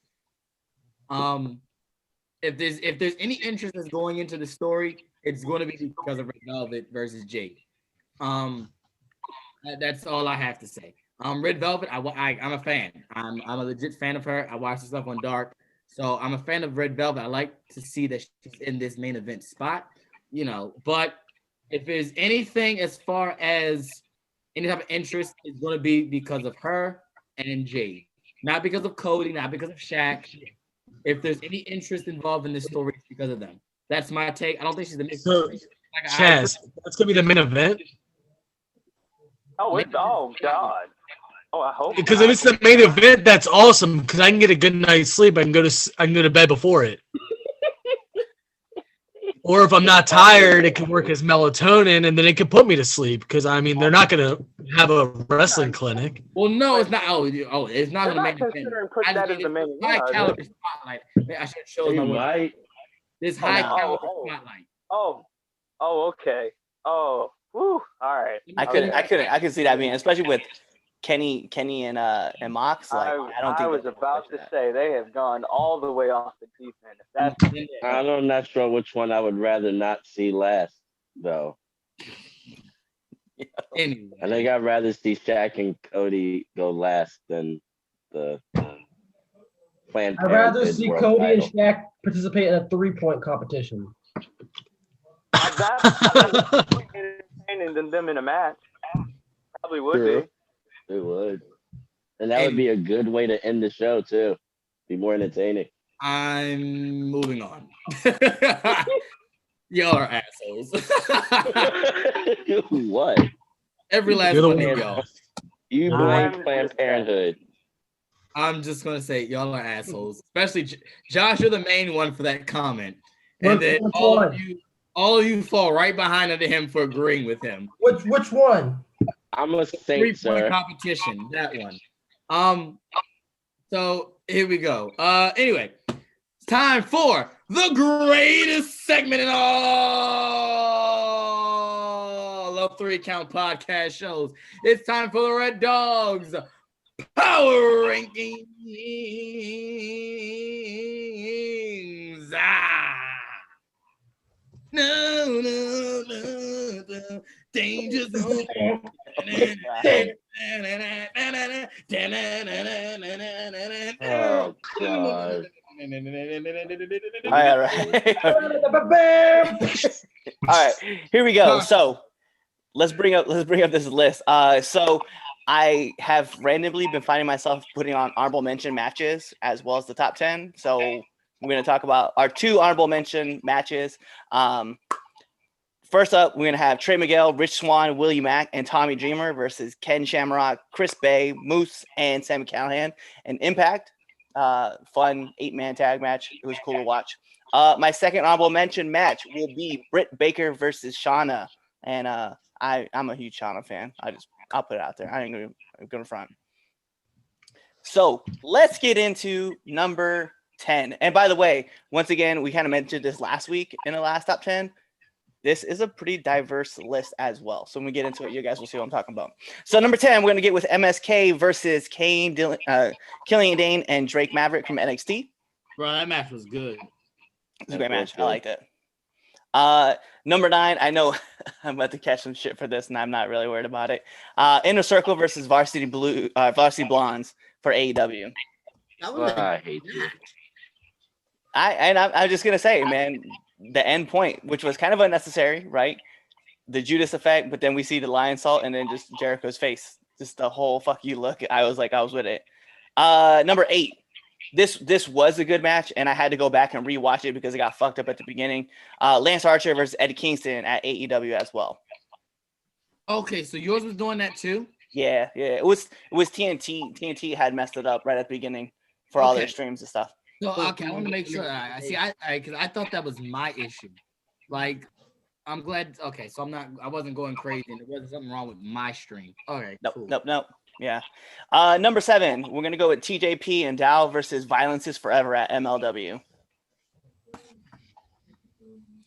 If there's any interest that's going into the story, it's going to be because of Red Velvet versus Jade. That's all I have to say. Red Velvet, I'm a fan. I'm a legit fan of her. I watch the stuff on Dark, so I'm a fan of Red Velvet. I like to see that she's in this main event spot, But if there's anything as far as any type of interest, it's going to be because of her and Jade, not because of Cody, not because of Shaq. If there's any interest involved in this story, it's because of them. That's my take. I don't think she's the missing. So, Chaz, that's gonna be the main event. Oh God. Oh, I hope. Because if it's the main event, that's awesome. Because I can get a good night's sleep. I can go to bed before it. Or if I'm not tired, it can work as melatonin, and then it can put me to sleep. Because they're not gonna have a wrestling clinic. Well, no, it's not. It's not the main event. Considering putting that as the main event. High caliber spotlight. I should show my might. This high caliber spotlight. Oh, okay. Oh, whew. All right. I could see that being, especially with Kenny and Mox. Like, I don't think I was about to say they have gone all the way off the deep end. If that's I'm not sure which one I would rather not see last, though. Anyway. I think I'd rather see Shaq and Cody go last than the Planned I'd rather Parenthood see world Cody and title. Shaq participate in a 3-point competition. that's more entertaining than them in a match. Probably would True. be. It would. And that would be a good way to end the show, too. Be more entertaining. I'm moving on. Y'all are assholes. What? Every last one of y'all. You blame Planned Parenthood. I'm just gonna say y'all are assholes. Especially Josh, you're the main one for that comment. And then all of you fall right behind under him for agreeing with him. Which one? I'm a saint, 3-point sir. competition. That one. So here we go. Anyway, it's time for the greatest segment in all of 3 Count podcast shows. It's time for the Red Dogs Power Rankings. No. Danger zone. Oh, God. All right. All right, here we go. So let's bring up this list. So I have randomly been finding myself putting on honorable mention matches as well as the top 10. So we're going to talk about our 2 honorable mention matches. First up, we're going to have Trey Miguel, Rich Swann, Willie Mack, and Tommy Dreamer versus Ken Shamrock, Chris Bay, Moose, and Sami Callihan. An Impact, fun 8-man tag match. It was cool to watch. My second honorable mention match will be Britt Baker versus Shauna. And I'm a huge Shauna fan. I'll put it out there. I ain't gonna front. So let's get into number 10. And by the way, once again, we kind of mentioned this last week in the last top 10. This is a pretty diverse list as well. So when we get into it, you guys will see what I'm talking about. So number 10, we're going to get with MSK versus Killian Dane and Drake Maverick from NXT. Bro, that match was good. It's a great match. I liked it. Number 9, I know I'm about to catch some shit for this, and I'm not really worried about it. Inner Circle versus Varsity Blondes for AEW. I hate you. I'm just gonna say, man, the end point, which was kind of unnecessary, right? The Judas effect, but then we see the lion salt and then just Jericho's face Just the whole fuck you look. I was with it. Number 8. This was a good match, and I had to go back and rewatch it because it got fucked up at the beginning. Lance Archer versus Eddie Kingston at AEW as well. Okay, so yours was doing that too? Yeah. It was TNT. TNT had messed it up right at the beginning for all their Okay. streams and stuff. So okay, I want to make sure. I see. Because I thought that was my issue. Like, I'm glad. Okay, so I wasn't going crazy, and there wasn't something wrong with my stream. Okay, cool. Nope. Yeah. Number 7, we're gonna go with TJP and Dow versus Violence is Forever at MLW.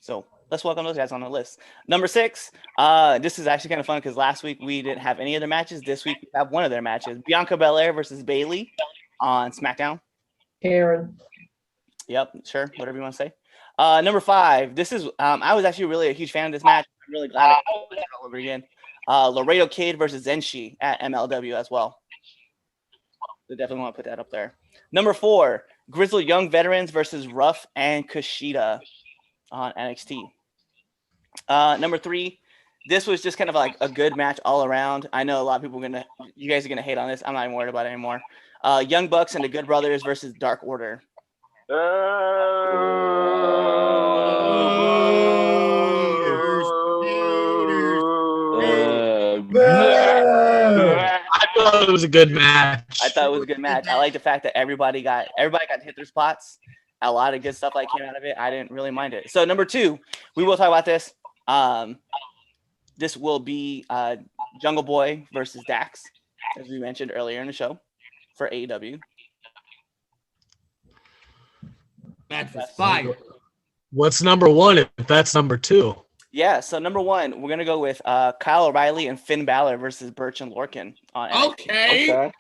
So let's welcome those guys on the list. Number 6. This is actually kind of fun because last week we didn't have any of their matches. This week we have one of their matches: Bianca Belair versus Bayley on SmackDown. Karen. Yep, sure, whatever you want to say. Number 5. This is I was actually really a huge fan of this match. I'm really glad I got it all over again. Laredo Kid versus Zenshi at MLW as well. So definitely want to put that up there. Number 4, Grizzled Young Veterans versus Ruff and Kushida on NXT. Number 3, this was just kind of like a good match all around. I know a lot of people you guys are gonna hate on this. I'm not even worried about it anymore. Young Bucks and the Good Brothers versus Dark Order. I thought it was a good match. I thought it was a good match. I like the fact that everybody got to hit their spots. A lot of good stuff like came out of it. I didn't really mind it. So number 2, we will talk about this. This will be Jungle Boy versus Dax, as we mentioned earlier in the show, for AEW. Match was fire. What's number 1 if that's number 2? Yeah, so number 1, we're gonna go with Kyle O'Reilly and Finn Balor versus Birch and Lorcan on NXT. Okay.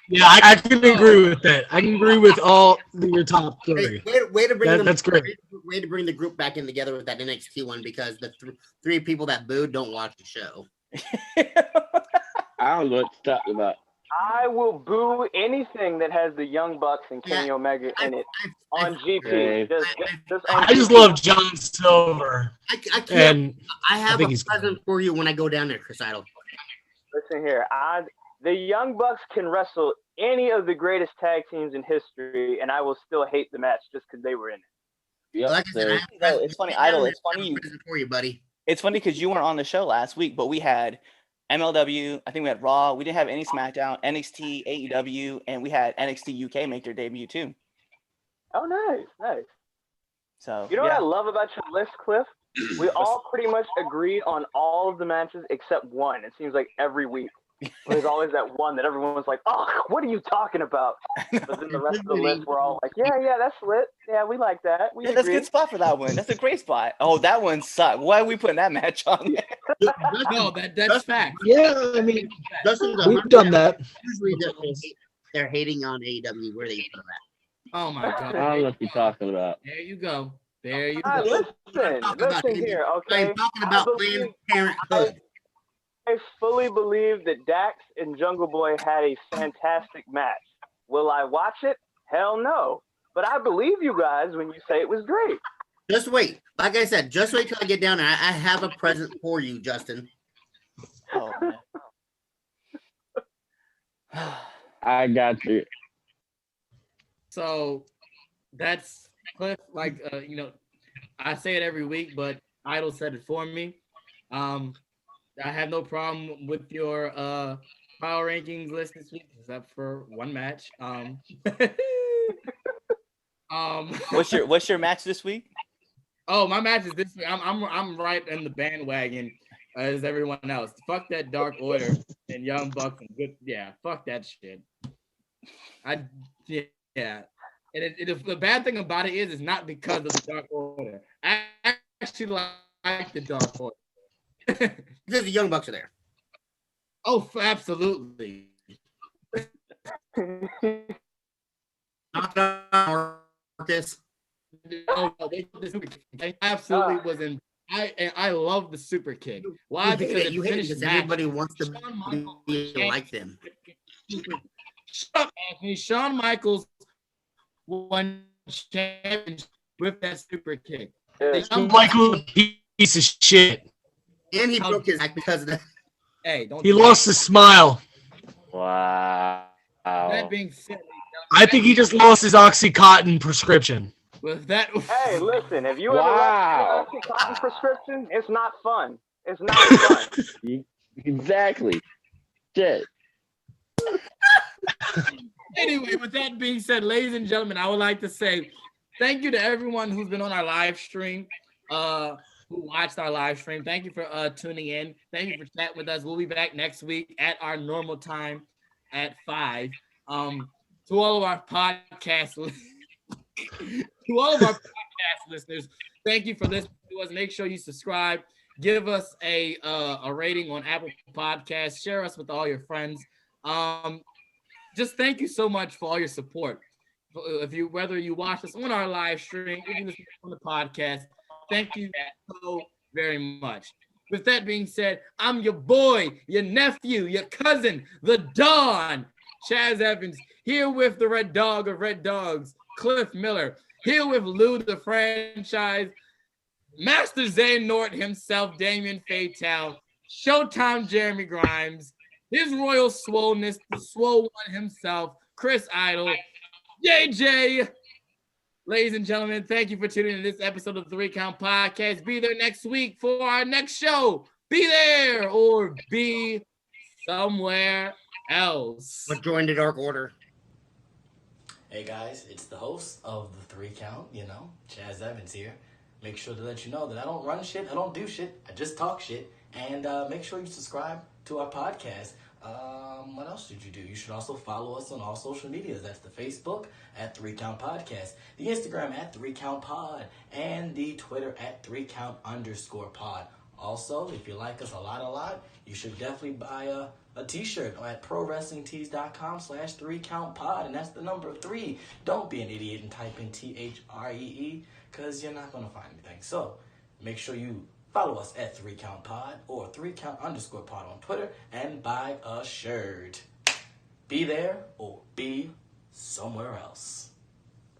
Yeah, I can agree with that. I can agree with all your top 3. Way to bring That's great. Way to bring the group back in together with that NXT one because the 3 people that booed don't watch the show. I don't know what you're talking about. I will boo anything that has the Young Bucks and Kenny Omega in it on GP. I just love John Silver. I have think a he's present for you when I go down there, Chris Idol. Listen here, the Young Bucks can wrestle any of the greatest tag teams in history, and I will still hate the match just because they were in it. Yep, Like I said, It's funny, Idol. It's funny. For you, buddy. It's funny because you weren't on the show last week, but we had MLW. I think we had Raw. We didn't have any SmackDown, NXT, AEW, and we had NXT UK make their debut too. Oh, nice. So You know what I love about your list, Cliff? We all pretty much agreed on all of the matches except one. It seems like every week. There's always that one that everyone's like, oh, what are you talking about? But then the rest of the list, we're all like, yeah, that's lit. Yeah, we like that. Yeah, that's a good spot for that one. That's a great spot. Oh, that one sucked. Why are we putting that match on there? No, that's fact. Yeah, I mean, Justin's we've done that. Usually they're hating on AEW where they put that. Oh my god. I don't know what you're talking about. There you go. There you Ah, go. listen here, okay? I'm talking about Planned Parenthood. I fully believe that Dax and Jungle Boy had a fantastic match. Will I watch it? Hell no. But I believe you guys when you say it was great. Just wait. Like I said, just wait till I get down there. I have a present for you, Justin. Oh, I got you. So that's Cliff. Like, I say it every week, but Idol said it for me. I have no problem with your power rankings list this week, except for one match. What's your match this week? Oh, my match is this week. I'm right in the bandwagon as everyone else. Fuck that Dark Order and Young Bucks and good. Yeah, fuck that shit. Yeah. And the bad thing about it is, it's not because of the Dark Order. I actually like the Dark Order. Because the Young Bucks are there. Oh, absolutely. Marcus. I absolutely was in. I love the super kick. Why? Because you hate it because everybody wants to be like them. Shut up, Anthony. Shawn Michaels won championship with that super kick. Michael, piece of shit. And he broke his back because of that. Hey, don't. He lost his smile. Wow. That being said, I think he just lost his OxyContin prescription. with that, Hey, listen, if you Wow. ever lost your prescription, it's not fun. It's not fun. Exactly. Shit. anyway, with that being said, ladies and gentlemen, I would like to say thank you to everyone who's been on our live stream, who watched our live stream. Thank you for tuning in. Thank you for chatting with us. We'll be back next week at our normal time at 5. To all of our podcast listeners, thank you for listening to us. Make sure you subscribe. Give us a rating on Apple Podcasts. Share us with all your friends. Just thank you so much for all your support. Whether you watch us on our live stream, if you listen on the podcast, thank you so very much. With that being said, I'm your boy, your nephew, your cousin, the Don, Chaz Evans, here with the Red Dog of Red Dogs, Cliff Miller, here with Lou the franchise, Master Zane Norton himself, Damian Fatal, Showtime Jeremy Grimes, his royal swollenness, the swole one himself, Chris Idol, JJ. Ladies and gentlemen, thank you for tuning in to this episode of the 3 Count Podcast. Be there next week for our next show. Be there or be somewhere else. Or join the Dark Order. Hey guys, it's the host of the 3 Count, Chaz Evans here. Make sure to let you know that I don't run shit, I don't do shit, I just talk shit. And make sure you subscribe to our podcast. What else should you do? You should also follow us on all social medias. That's the Facebook at 3 Count Podcast, the Instagram at 3 Count Pod, and the Twitter at 3Count_pod. Also, if you like us a lot, you should definitely buy a t-shirt at prowrestlingtees.com/3countpod, and that's the number 3. Don't be an idiot and type in THREE, because you're not going to find anything. So make sure you follow us at 3 Count Pod or 3Count_pod on Twitter and buy a shirt. Be there or be somewhere else.